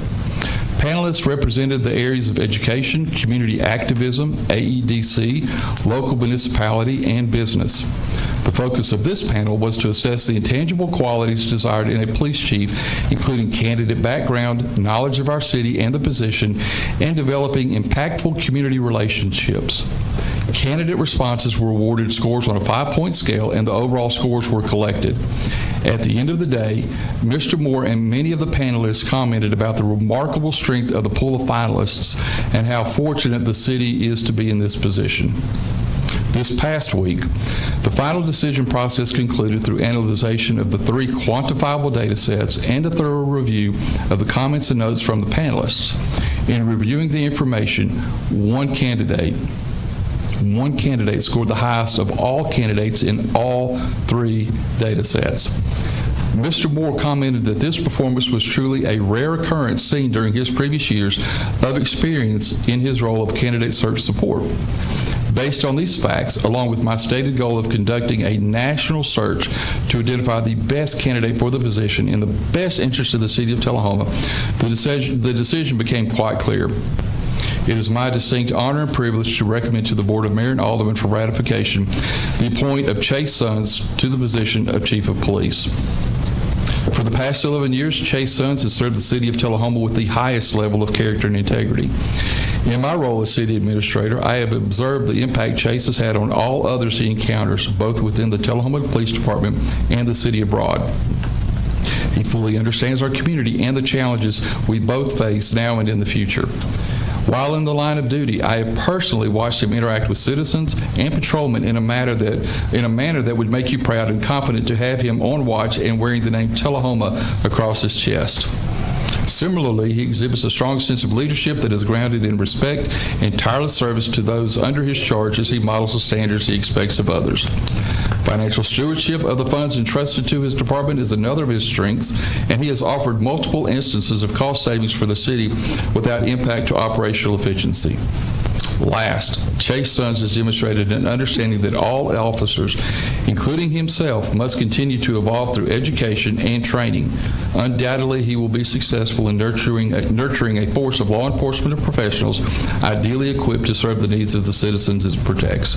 Panelists represented the areas of education, community activism, AEDC, local municipality, and business. The focus of this panel was to assess the intangible qualities desired in a police chief, including candidate background, knowledge of our city and the position, and developing impactful community relationships. Candidate responses were awarded scores on a 5-point scale, and the overall scores were collected. At the end of the day, Mr. Moore and many of the panelists commented about the remarkable strength of the pool of finalists and how fortunate the city is to be in this position. This past week, the final decision process concluded through analyzation of the 3 quantifiable data sets and a thorough review of the comments and notes from the panelists. In reviewing the information, one candidate scored the highest of all candidates in all 3 data sets. Mr. Moore commented that this performance was truly a rare occurrence seen during his previous years of experience in his role of candidate search support. Based on these facts, along with my stated goal of conducting a national search to identify the best candidate for the position in the best interest of the city of Tullahoma, the decision became quite clear. It is my distinct honor and privilege to recommend to the Board of Mayor and Aldermen for ratification the appointment of Chase Sons to the position of Chief of Police. For the past 11 years, Chase Sons has served the city of Tullahoma with the highest level of character and integrity. In my role as city administrator, I have observed the impact Chase has had on all others he encounters, both within the Tullahoma Police Department and the city abroad. He fully understands our community and the challenges we both face now and in the future. While in the line of duty, I have personally watched him interact with citizens and patrolmen in a manner that would make you proud and confident to have him on watch and wearing the name Tullahoma across his chest. Similarly, he exhibits a strong sense of leadership that is grounded in respect and tireless service to those under his charge as he models the standards he expects of others. Financial stewardship of the funds entrusted to his department is another of his strengths, and he has offered multiple instances of cost savings for the city without impact to operational efficiency. Last, Chase Sons has demonstrated an understanding that all officers, including himself, must continue to evolve through education and training. Undoubtedly, he will be successful in nurturing a force of law enforcement professionals ideally equipped to serve the needs of the citizens it protects.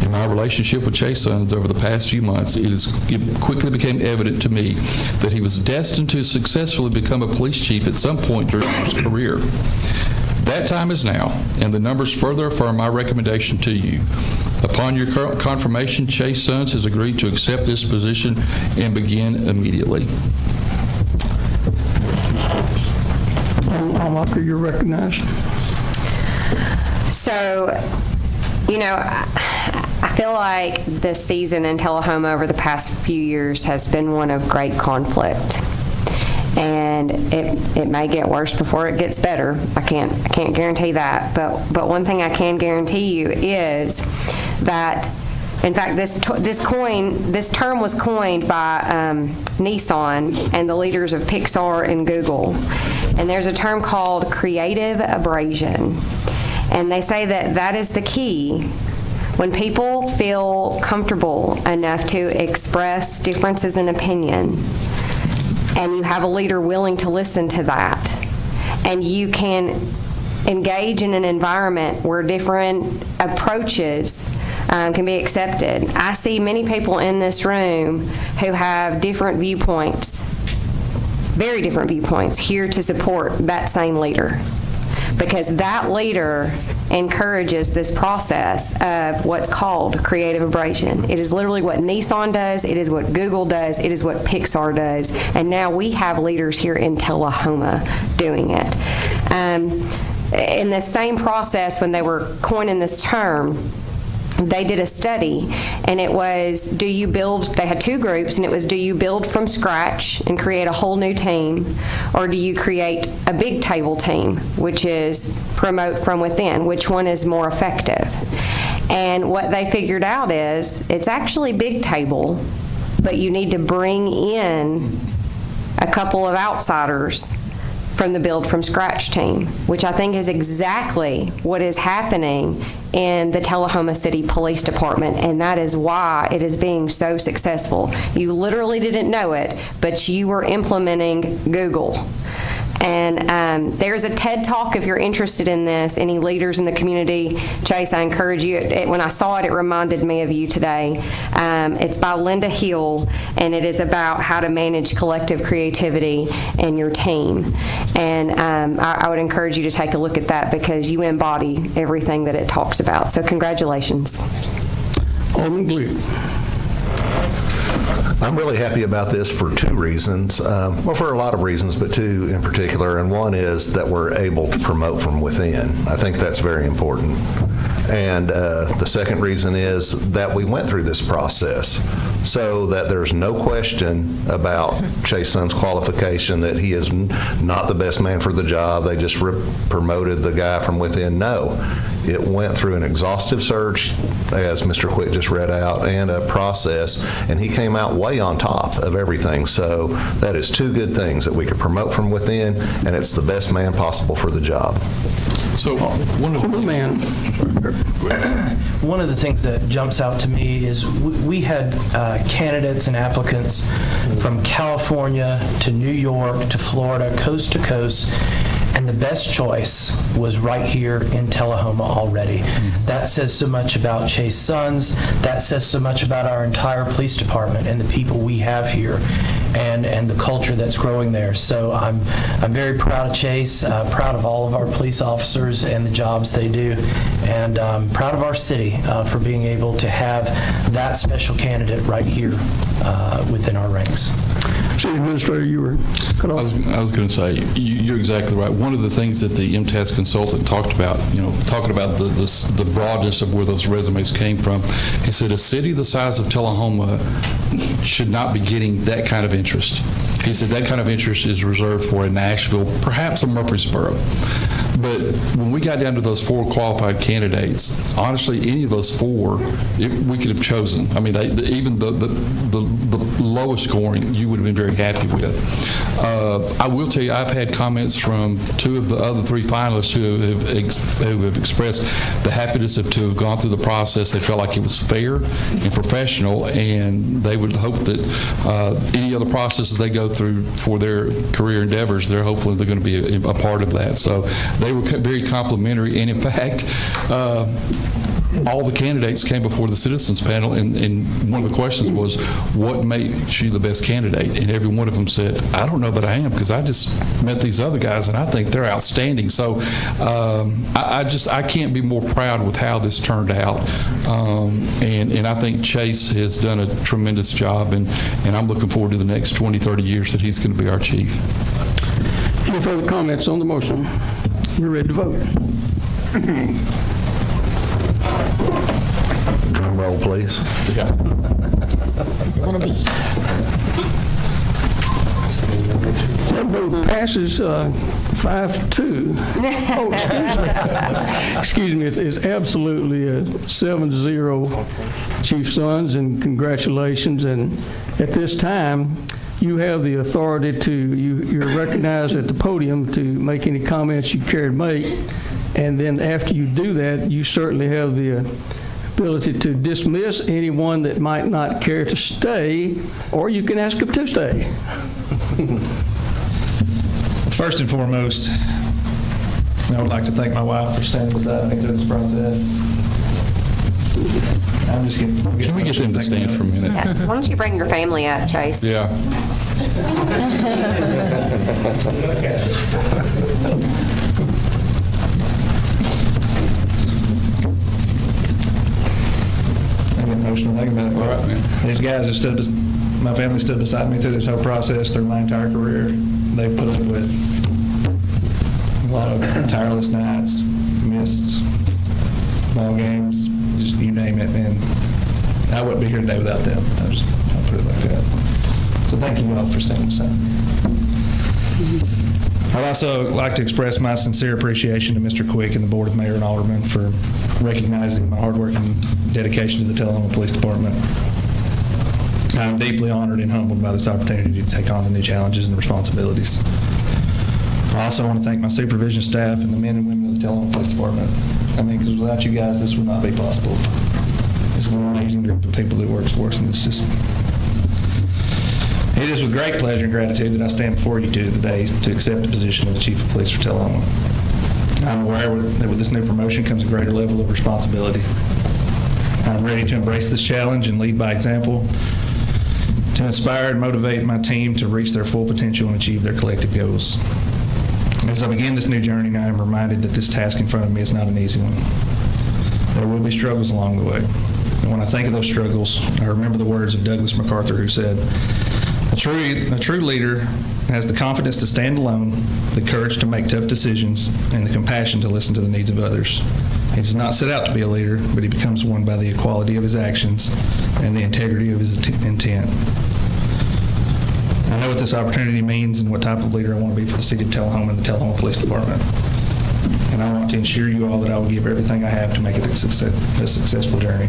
In my relationship with Chase Sons over the past few months, it quickly became evident to me that he was destined to successfully become a police chief at some point during his career. That time is now, and the numbers further affirm my recommendation to you. Upon your confirmation, Chase Sons has agreed to accept this position and begin immediately. Walker, you're recognized. So, I feel like this season in Tullahoma over the past few years has been one of great conflict. And it may get worse before it gets better. I can't guarantee that. But one thing I can guarantee you is that, in fact, this term was coined by Nissan and the leaders of Pixar and Google. And there's a term called creative abrasion. And they say that is the key. When people feel comfortable enough to express differences in opinion, and you have a leader willing to listen to that, and you can engage in an environment where different approaches can be accepted. I see many people in this room who have different viewpoints, very different viewpoints, here to support that same leader, because that leader encourages this process of what's called creative abrasion. It is literally what Nissan does, it is what Google does, it is what Pixar does, and now we have leaders here in Tullahoma doing it. In the same process, when they were coining this term, they did a study, and it was, they had two groups, and it was, do you build from scratch and create a whole new team, or do you create a big table team, which is promote from within? Which one is more effective? And what they figured out is, it's actually big table, but you need to bring in a couple of outsiders from the build from scratch team, which I think is exactly what is happening in the Tullahoma City Police Department, and that is why it is being so successful. You literally didn't know it, but you were implementing Google. And there's a TED Talk if you're interested in this, any leaders in the community. Chase, I encourage you. When I saw it, it reminded me of you today. It's by Linda Hill, and it is about how to manage collective creativity in your team. And I would encourage you to take a look at that, because you embody everything that it talks about. So congratulations. Alderman Glick. I'm really happy about this for two reasons. Well, for a lot of reasons, but two in particular. And one is that we're able to promote from within. I think that's very important. And the second reason is that we went through this process so that there's no question about Chase Sons' qualification, that he is not the best man for the job. They just promoted the guy from within. No. It went through an exhaustive search, as Mr. Quick just read out, and a process, and he came out way on top of everything. So that is two good things that we could promote from within, and it's the best man possible for the job. So one of One of the things that jumps out to me is we had candidates and applicants from California to New York to Florida, coast to coast, and the best choice was right here in Tullahoma already. That says so much about Chase Sons. That says so much about our entire police department and the people we have here, and the culture that's growing there. So I'm very proud of Chase, proud of all of our police officers and the jobs they do, and proud of our city for being able to have that special candidate right here within our ranks. City Administrator, you were cut off. I was going to say, you're exactly right. One of the things that the MTAS consultant talked about, talking about the broadness of where those resumes came from, he said a city the size of Tullahoma should not be getting that kind of interest. He said that kind of interest is reserved for a Nashville, perhaps a Murfreesboro. But when we got down to those 4 qualified candidates, honestly, any of those 4, we could have chosen. I mean, even the lowest scoring, you would have been very happy with. I will tell you, I've had comments from 2 of the other 3 finalists who have expressed the happiness to have gone through the process. They felt like it was fair and professional, and they would hope that any other processes they go through for their career endeavors, they're hopefully they're going to be a part of that. So they were very complimentary, and in fact, all the candidates came before the citizens panel, and one of the questions was, what makes you the best candidate? And every one of them said, I don't know that I am, because I just met these other guys and I think they're outstanding. So I can't be more proud with how this turned out. And I think Chase has done a tremendous job, and I'm looking forward to the next 20, 30 years that he's going to be our chief. Any further comments on the motion? We're ready to vote. Drum roll, please. Yeah. Who's it going to be? That vote passes 5-2. Oh, excuse me. It's absolutely a 7-0, Chief Sons, and congratulations. And at this time, you have the authority you're recognized at the podium to make any comments you care to make. And then after you do that, you certainly have the ability to dismiss anyone that might not care to stay, or you can ask them to stay. First and foremost, I would like to thank my wife for standing beside me through this process. I'm just getting Can we get them to stand for a minute? Yeah. Why don't you bring your family up, Chase? Yeah. It's okay. I get emotional thinking about it. All right, man. These guys have my family stood beside me through this whole process through my entire career. They've put up with a lot of tireless nights, missed ball games, just you name it, and I wouldn't be here today without them. I'll put it like that. So thank you all for standing beside me. I'd also like to express my sincere appreciation to Mr. Quick and the Board of Mayor and Aldermen for recognizing my hard work and dedication to the Tullahoma Police Department. I'm deeply honored and humbled by this opportunity to take on the new challenges and responsibilities. I also want to thank my supervision staff and the men and women of the Tullahoma Police Department. I mean, because without you guys, this would not be possible. This is an amazing group of people that works for us, and it's just... It is with great pleasure and gratitude that I stand before you two today to accept the position of the Chief of Police for Tullahoma. I'm aware that with this new promotion comes a greater level of responsibility. I'm ready to embrace this challenge and lead by example, to inspire and motivate my team to reach their full potential and achieve their collective goals. As I begin this new journey, I am reminded that this task in front of me is not an easy one. There will be struggles along the way. And when I think of those struggles, I remember the words of Douglas MacArthur, who said, a true leader has the confidence to stand alone, the courage to make tough decisions, and the compassion to listen to the needs of others. He does not set out to be a leader, but he becomes one by the equality of his actions and the integrity of his intent. I know what this opportunity means and what type of leader I want to be for the city of Tullahoma and the Tullahoma Police Department. And I want to ensure you all that I will give everything I have to make it a successful journey.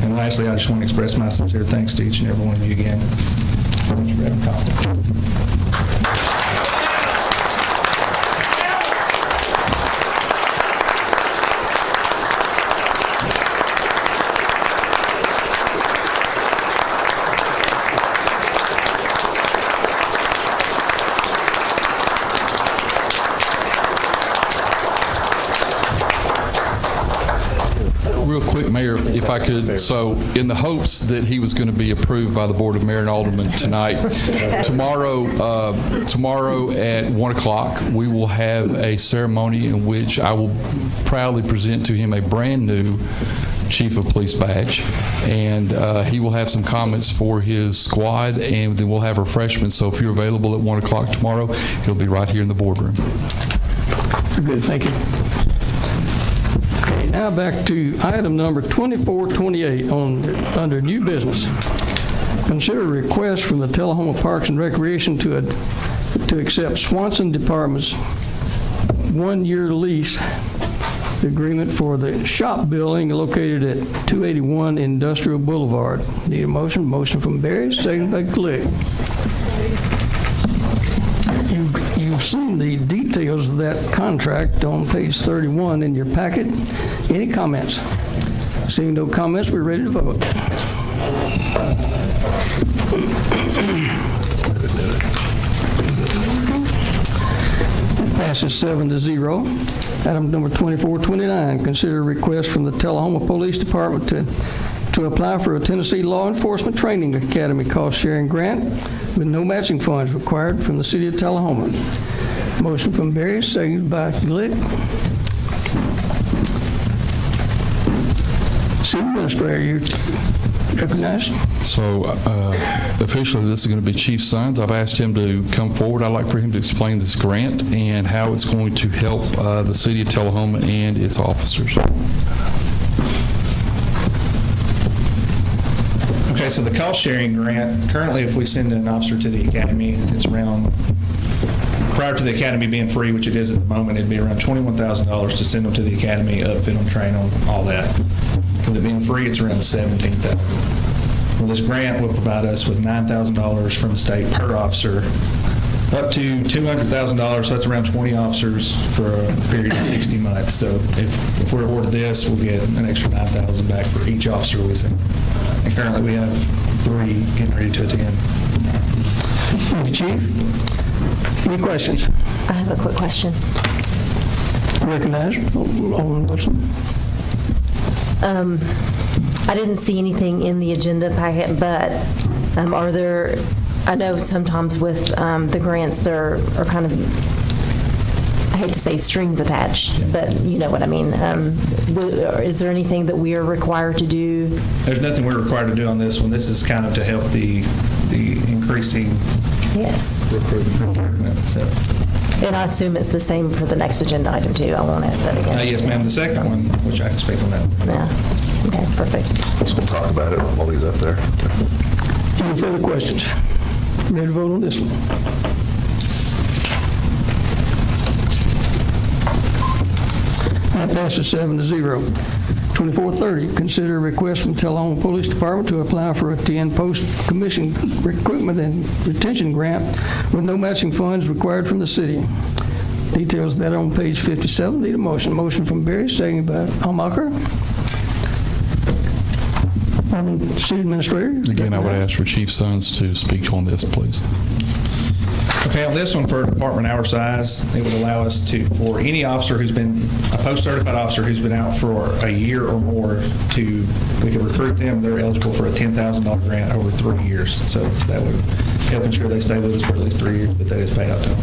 And lastly, I just want to express my sincere thanks to each and every one of you again. Thank you, Reverend Costa. Real quick, Mayor, if I could, so in the hopes that he was going to be approved by the Board of Mayor and Aldermen tonight, tomorrow at 1 o'clock, we will have a ceremony in which I will proudly present to him a brand-new Chief of Police badge, and he will have some comments for his squad, and then we'll have refreshments. So if you're available at 1 o'clock tomorrow, he'll be right here in the boardroom. Good, thank you. Okay, now back to item number 2428 under new business. Consider a request from the Tullahoma Parks and Recreation to accept Swanson Department's one-year lease agreement for the shop building located at 281 Industrial Boulevard. Need a motion? Motion from Barry, second by Glick. You've seen the details of that contract on page 31 in your packet. Any comments? Seeing no comments, we're ready to vote. Passes 7-0. Item number 2429, consider a request from the Tullahoma Police Department to apply for a Tennessee Law Enforcement Training Academy cost-sharing grant with no matching funds required from the City of Tullahoma. Motion from Barry, seconded by Glick. City Administrator, you recognized? So officially, this is going to be Chief Sons. I've asked him to come forward. I'd like for him to explain this grant and how it's going to help the City of Tullahoma and its officers. Okay, so the cost-sharing grant, currently if we send an officer to the academy, it's around, prior to the academy being free, which it is at the moment, it'd be around $21,000 to send them to the academy, upfit them, train them, all that. With it being free, it's around $17,000. Well, this grant will provide us with $9,000 from the state per officer, up to $200,000, so that's around 20 officers for a period of 60 months. So if we're awarded this, we'll get an extra $9,000 back for each officer we send. And currently we have 3 getting ready to attend. Thank you, Chief. Any questions? I have a quick question. Recognize Alderman Wilson. I didn't see anything in the agenda packet, but are there, I know sometimes with the grants, there are kind of, I hate to say strings attached, but you know what I mean. Is there anything that we are required to do? There's nothing we're required to do on this one. This is kind of to help the increasing recruitment. So. And I assume it's the same for the next agenda item too. I won't ask that again. Yes, ma'am. The second one, which I can speak on that. Yeah. Okay, perfect. Let's go talk about it while he's up there. Any further questions? Ready to vote on this one? That passes 7-0. 2430, consider a request from Tullahoma Police Department to apply for a 10 post-commission recruitment and retention grant with no matching funds required from the city. Details of that on page 57. Need a motion. Motion from Barry, seconded by Almacher. City Administrator. Again, I would ask for Chief Sons to speak on this, please. Okay, on this one, for department hour size, it would allow us to, for any officer who's been, a post-certified officer who's been out for a year or more, we could recruit them. They're eligible for a $10,000 grant over 3 years. So that would help ensure they stay with us for at least 3 years, but that is paid out to them.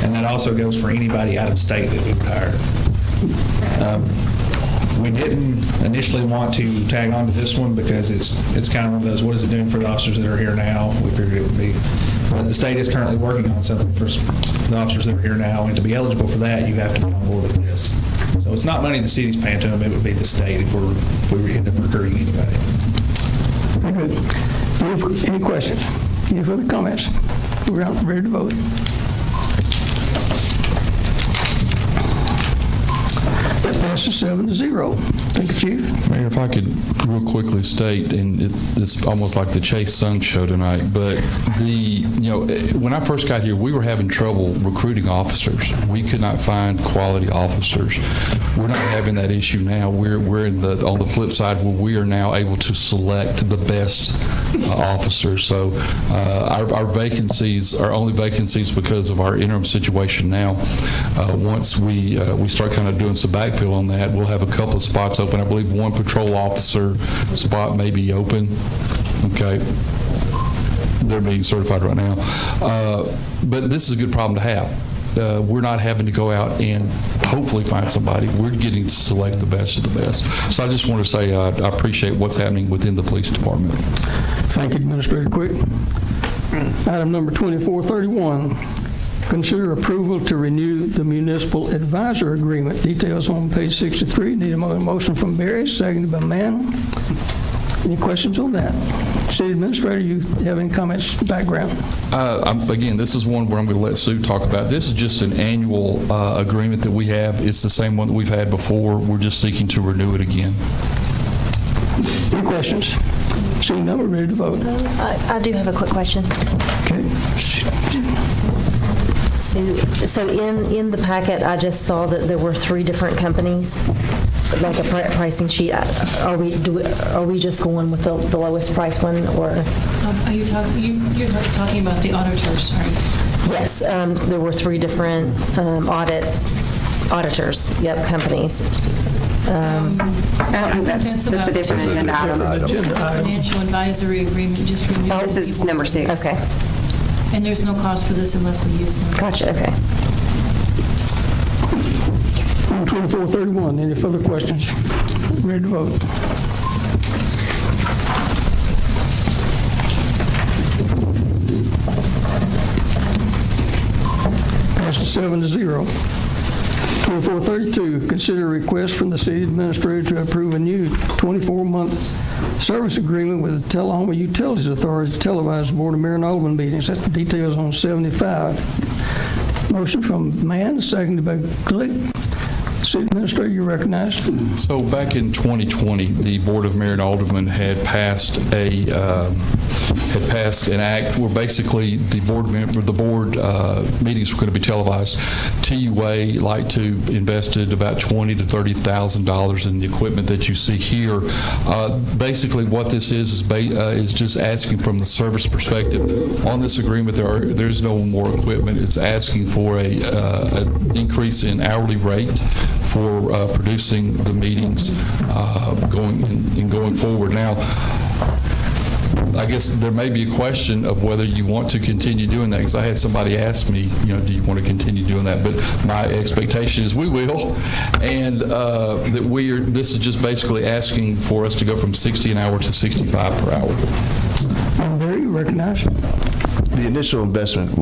And that also goes for anybody out of state that we would hire. We didn't initially want to tag on to this one because it's kind of one of those, what is it doing for the officers that are here now? We figured it would be. But the state is currently working on something for the officers that are here now, and to be eligible for that, you have to be on board with this. So it's not money the city's paying to them, it would be the state if we end up recruiting anybody. Very good. Any questions? Any further comments? We're ready to vote. Passes 7-0. Thank you, Chief. Mayor, if I could real quickly state, and it's almost like the Chase Sung show tonight, but when I first got here, we were having trouble recruiting officers. We could not find quality officers. We're not having that issue now. We're on the flip side where we are now able to select the best officers. So our vacancies are only vacancies because of our interim situation now. Once we start kind of doing some backfill on that, we'll have a couple of spots open. I believe one patrol officer spot may be open. Okay. They're being certified right now. But this is a good problem to have. We're not having to go out and hopefully find somebody. We're getting to select the best of the best. So I just want to say I appreciate what's happening within the police department. Thank you, Administrator Quick. Item number 2431, consider approval to renew the municipal advisor agreement. Details on page 63. Need a motion from Barry, seconded by Mann. Any questions on that? City Administrator, you have any comments, background? Again, this is one where I'm going to let Sue talk about. This is just an annual agreement that we have. It's the same one that we've had before. We're just seeking to renew it again. Any questions? Seeing none, we're ready to vote. I do have a quick question. Okay. So in the packet, I just saw that there were 3 different companies, like a pricing sheet. Are we just going with the lowest price one, or? Are you you're talking about the auditors, right? Yes, there were 3 different auditors. Yep, companies. That's a different agenda item. This is a financial advisory agreement, just renewal. This is number 6. Okay. And there's no cost for this unless we use them. Gotcha, okay. 2431, any further questions? Ready to vote. Passes 7-0. 2432, consider a request from the city administrator to approve a new 24-month service agreement with the Tullahoma Utilities Authority to televise the Board of Mayor and Aldermen meetings. That's the details on 75. Motion from Mann, seconded by Glick. City Administrator, you recognized. So back in 2020, the Board of Mayor and Aldermen had passed an act where basically the board meetings were going to be televised. TUA like to invested about $20,000 to $30,000 in the equipment that you see here. Basically, what this is just asking from the service perspective. On this agreement, there's no more equipment. It's asking for an increase in hourly rate for producing the meetings going forward. Now, I guess there may be a question of whether you want to continue doing that, because I had somebody ask me, do you want to continue doing that? But my expectation is we will, and that this is just basically asking for us to go from 60 an hour to 65 per hour. Barry, you recognize. The initial investment,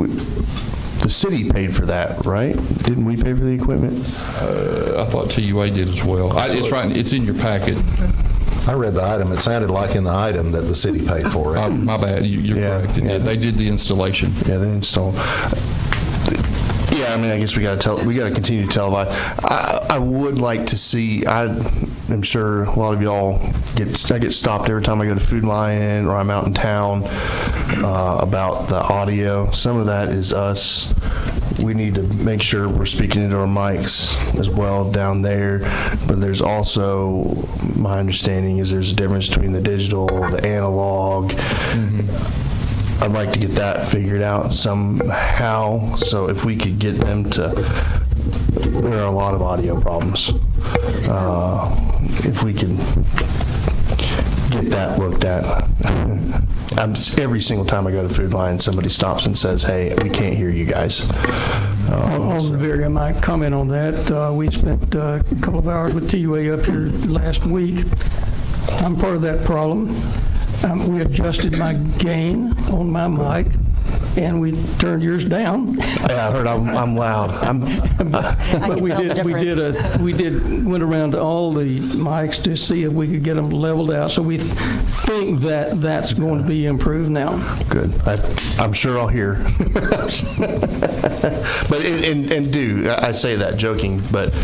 the city paid for that, right? Didn't we pay for the equipment? I thought TUA did as well. It's right. It's in your packet. I read the item. It sounded like in the item that the city paid for it. My bad. You're correct. Yeah, they did the installation. Yeah, they installed. Yeah, I mean, I guess we got to continue to televise. I would like to see. I'm sure a lot of y'all I get stopped every time I go to Food Lion or I'm out in town about the audio. Some of that is us. We need to make sure we're speaking into our mics as well down there. But there's also, my understanding is there's a difference between the digital, the analog. Mm-hmm. I'd like to get that figured out somehow. So if we could get them to, there are a lot of audio problems. If we can get that looked at. Every single time I go to Food Lion, somebody stops and says, "Hey, we can't hear you guys." I might comment on that. We spent a couple of hours with TUA up here last week. I'm part of that problem. We adjusted my gain on my mic. and we turned yours down. Yeah, I heard I'm loud. But we tell the did, we went around to all the mics to see if we could get them leveled out. So we think that that's going to be improved now. Good. I'm sure I'll hear. But, and I say that joking, but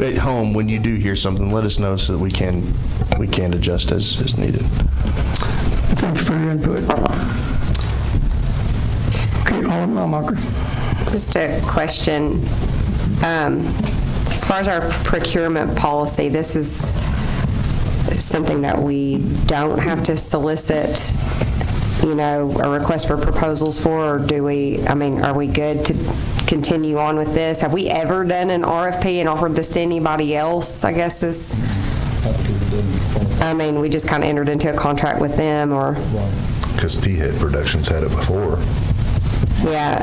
at home, when you do hear something, let us know so that we can adjust as needed. Thank you for your input. Okay, Alderman Almacher. Just a question. As far as our procurement policy, this is something that we don't have to solicit, a request for proposals for, or do we, are we good to continue on with this? Have we ever done an RFP and offered this to anybody else, I guess is? We just kind of entered into a contract with them, or? Because P-Head Productions had it before. Yeah.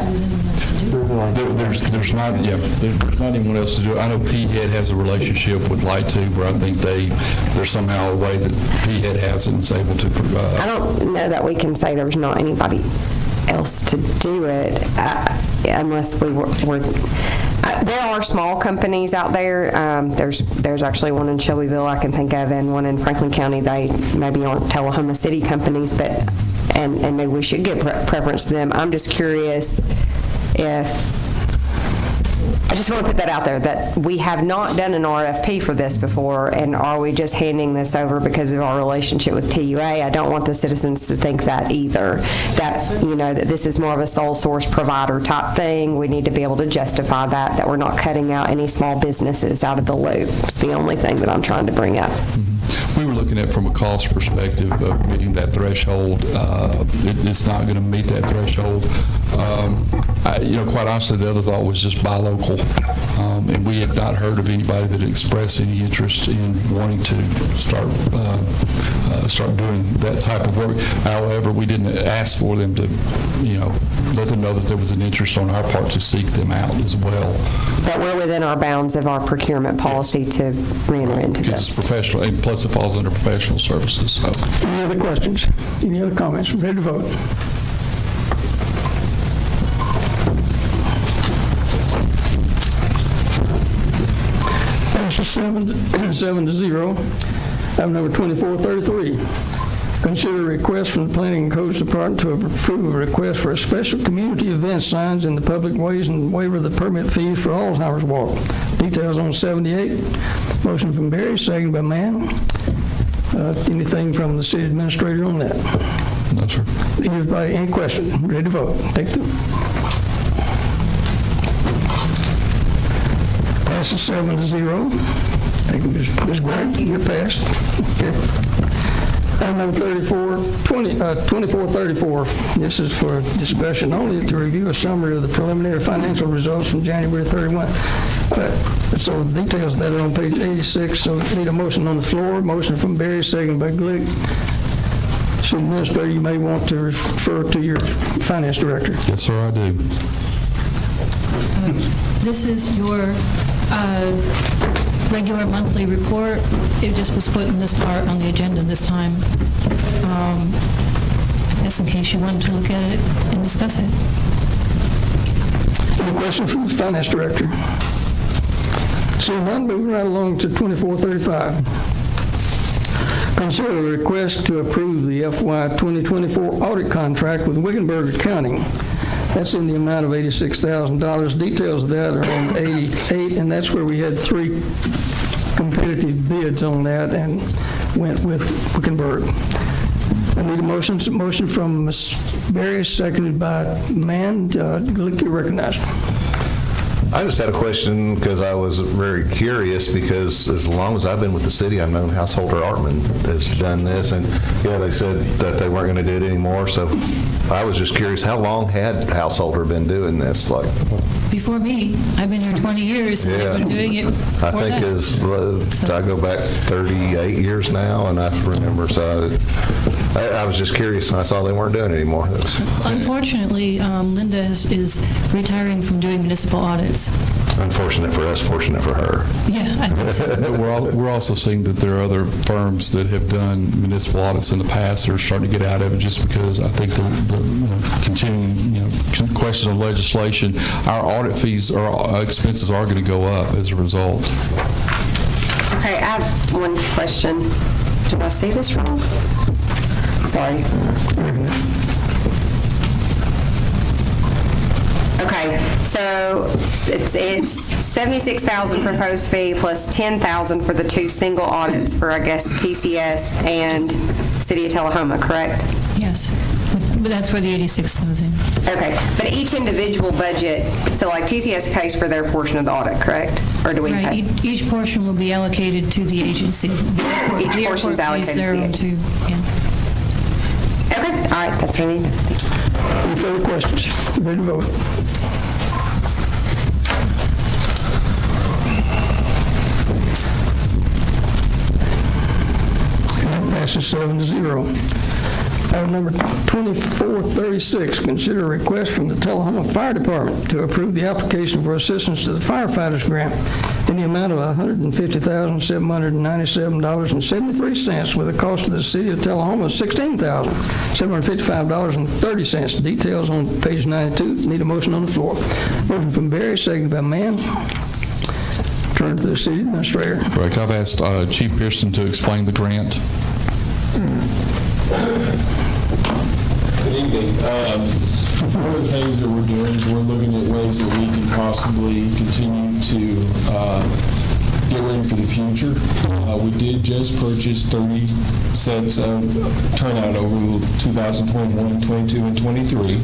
There's not anyone else to do it. I know P-Head has a relationship with Light Tube, where I think there's somehow a way that P-Head has it and is able to provide. I don't know that we can say there's not anybody else to do it, unless we were there are small companies out there. There's actually one in Shelbyville I can think of, and one in Franklin County. They maybe aren't Tullahoma City companies, but and maybe we should give preference to them. I'm just curious if, I just want to put that out there, that we have not done an RFP for this before, and are we just handing this over because of our relationship with TUA? I don't want the citizens to think that either, that that this is more of a sole source provider type thing. We need to be able to justify that we're not cutting out any small businesses out of the loop. It's the only thing that I'm trying to bring up. We were looking at from a cost perspective of meeting that threshold. It's not going to meet that threshold. Quite honestly, the other thought was just buy local. And we had not heard of anybody that expressed any interest in wanting to start doing that type of work. However, we didn't ask for them to, let them know that there was an interest on our part to seek them out as well. But we're within our bounds of our procurement policy to enter into this. Because it's professional, and plus it falls under professional services. So. Any other questions? Any other comments? Ready to vote? Passes 7-0. Item number 2433. Consider a request from the Planning and Codes Department to approve a request for a special community event signs in the public ways and waiver of the permit fees for Alzheimer's Walk. Details on 78. Motion from Barry, second by Mann. Anything from the city administrator on that? No, sir. Anybody, any questions? Ready to vote? Take the. Passes 7-0. Thank you, Ms. Gregg. You're passed. Okay. Item number 2434. This is for discussion only to review a summary of the preliminary financial results from January 31. So details of that are on page 86. So need a motion on the floor. Motion from Barry, second by Glick. So Administrator, you may want to refer to your finance director. Yes, sir, I do. This is your regular monthly report. It just was put in this part on the agenda this time. I guess in case you wanted to look at it and discuss it. Any questions from the finance director? Seeing none, moving right along to 2435. Consider a request to approve the FY 2024 audit contract with Wickenburg Accounting. That's in the amount of $86,000. Details of that are on 88, and that's where we had 3 competitive bids on that and went with Wickenburg. I need a motion from Ms. Berry, seconded by Mann. Glick, you're recognized. I just had a question because I was very curious, because as long as I've been with the city, I've known Householder Artman has done this, and they said that they weren't going to do it anymore. So I was just curious, how long had Householder been doing this? Before me. I've been here 20 years, and they've been doing it before I think I go back 38 years now, and I remember, so I was just curious, and I saw they weren't doing it anymore. Unfortunately, Linda is retiring from doing municipal audits. Unfortunate for us, fortunate for her. Yeah, I think so. But we're also seeing that there are other firms that have done municipal audits in the past that are starting to get out of it just because I think the continuing questions on legislation, our audit fees or expenses are going to go up as a result. Okay, I have one question. Did I say this wrong? Sorry. Okay, so it's $76,000 proposed fee plus $10,000 for the 2 single audits for, I guess, TCS and City of Tullahoma, correct? Yes, but that's where the 86 goes in. Okay, but each individual budget, so like TCS pays for their portion of the audit, correct? Or do we pay? Right, each portion will be allocated to the agency. Each portion's allocated to the agency. Okay, all right, that's what I need. Any further questions? Ready to vote? That passes 7-0. Item number 2436, consider a request from the Tullahoma Fire Department to approve the application for assistance to the firefighters grant in the amount of $150,797.73 with a cost to the City of Tullahoma of $16,755.30. Details on page 92. Need a motion on the floor. Motion from Barry, seconded by Mann. Turn to the City Administrator. Correct. I've asked Chief Pearson to explain the grant. Good evening. One of the things that we're doing is we're looking at ways that we can possibly continue to get ready for the future. We did just purchase 30 sets of turnout over 2021, 22, and 23.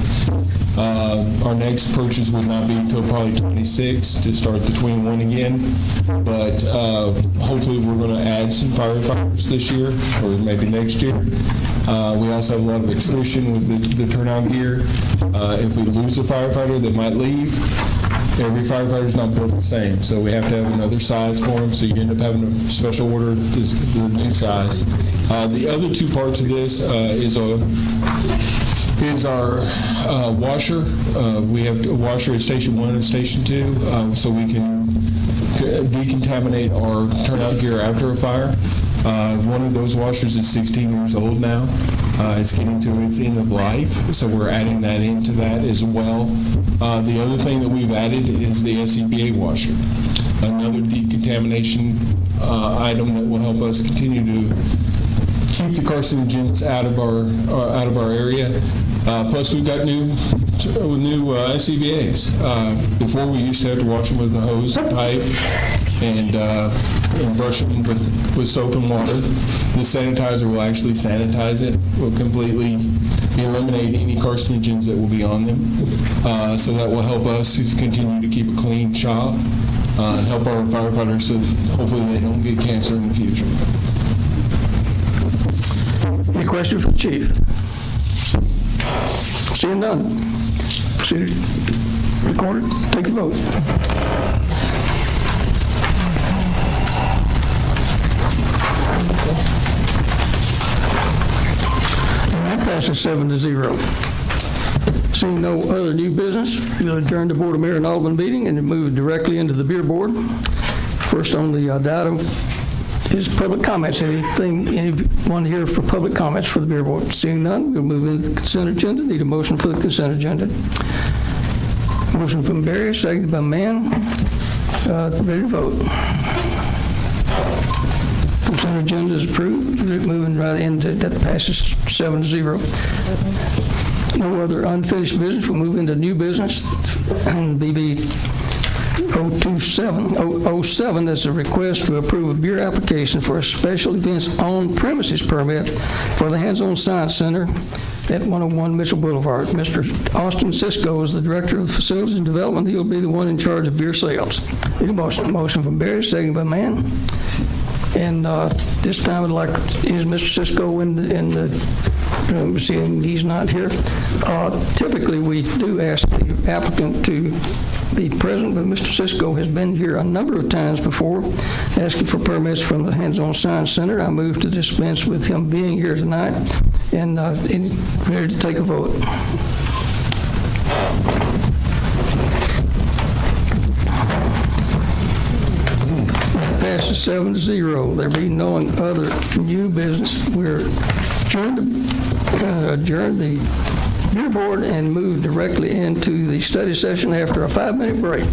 Our next purchase would not be until probably 26 to start the 21 again, but hopefully we're going to add some firefighters this year or maybe next year. We also have a lot of attrition with the turnout gear. If we lose a firefighter that might leave, every firefighter is not built the same, so we have to have another size for them, so you end up having a special order the new size. The other 2 parts of this is our washer. We have a washer at Station 1 and Station 2, so we can decontaminate our turnout gear after a fire. One of those washers is 16 years old now. It's getting to its end of life, so we're adding that into that as well. The other thing that we've added is the SCBA washer, another decontamination item that will help us continue to keep the carcinogens out of our area. Plus, we've got new SCBAs. Before, we used to have to wash them with a hose and pipe and brush them with soap and water. The sanitizer will actually sanitize it. Will completely eliminate any carcinogens that will be on them. So that will help us to continue to keep a clean shop and help our firefighters so hopefully they don't get cancer in the future. Any questions for the Chief? Seeing none. City Recorder, take the vote. And that passes 7-0. Seeing no other new business, we'll adjourn the Board of Mayor and Alderman meeting and move directly into the Beer Board. First on the item is public comments. Anyone here for public comments for the Beer Board? Seeing none, we'll move into the consent agenda. Need a motion for the consent agenda. Motion from Barry, seconded by Mann. Ready to vote. Consent agenda is approved. Moving right into that passes 7-0. No other unfinished business. We'll move into new business. And BB 007 is a request to approve a beer application for a special events on-premises permit for the Hands-On Science Center at 101 Mitchell Boulevard. Mr. Austin Cisco is the Director of Facilities and Development. He'll be the one in charge of beer sales. Need a motion. Motion from Barry, seconded by Mann. And this time I'd like, is Mr. Cisco in the room, seeing he's not here. Typically, we do ask the applicant to be present, but Mr. Cisco has been here a number of times before, asking for permits from the Hands-On Science Center. I move to dispense with him being here tonight And ready to take a vote. Passes 7-0. There being no other new business, we're adjourn the Beer Board and move directly into the study session after a 5-minute break.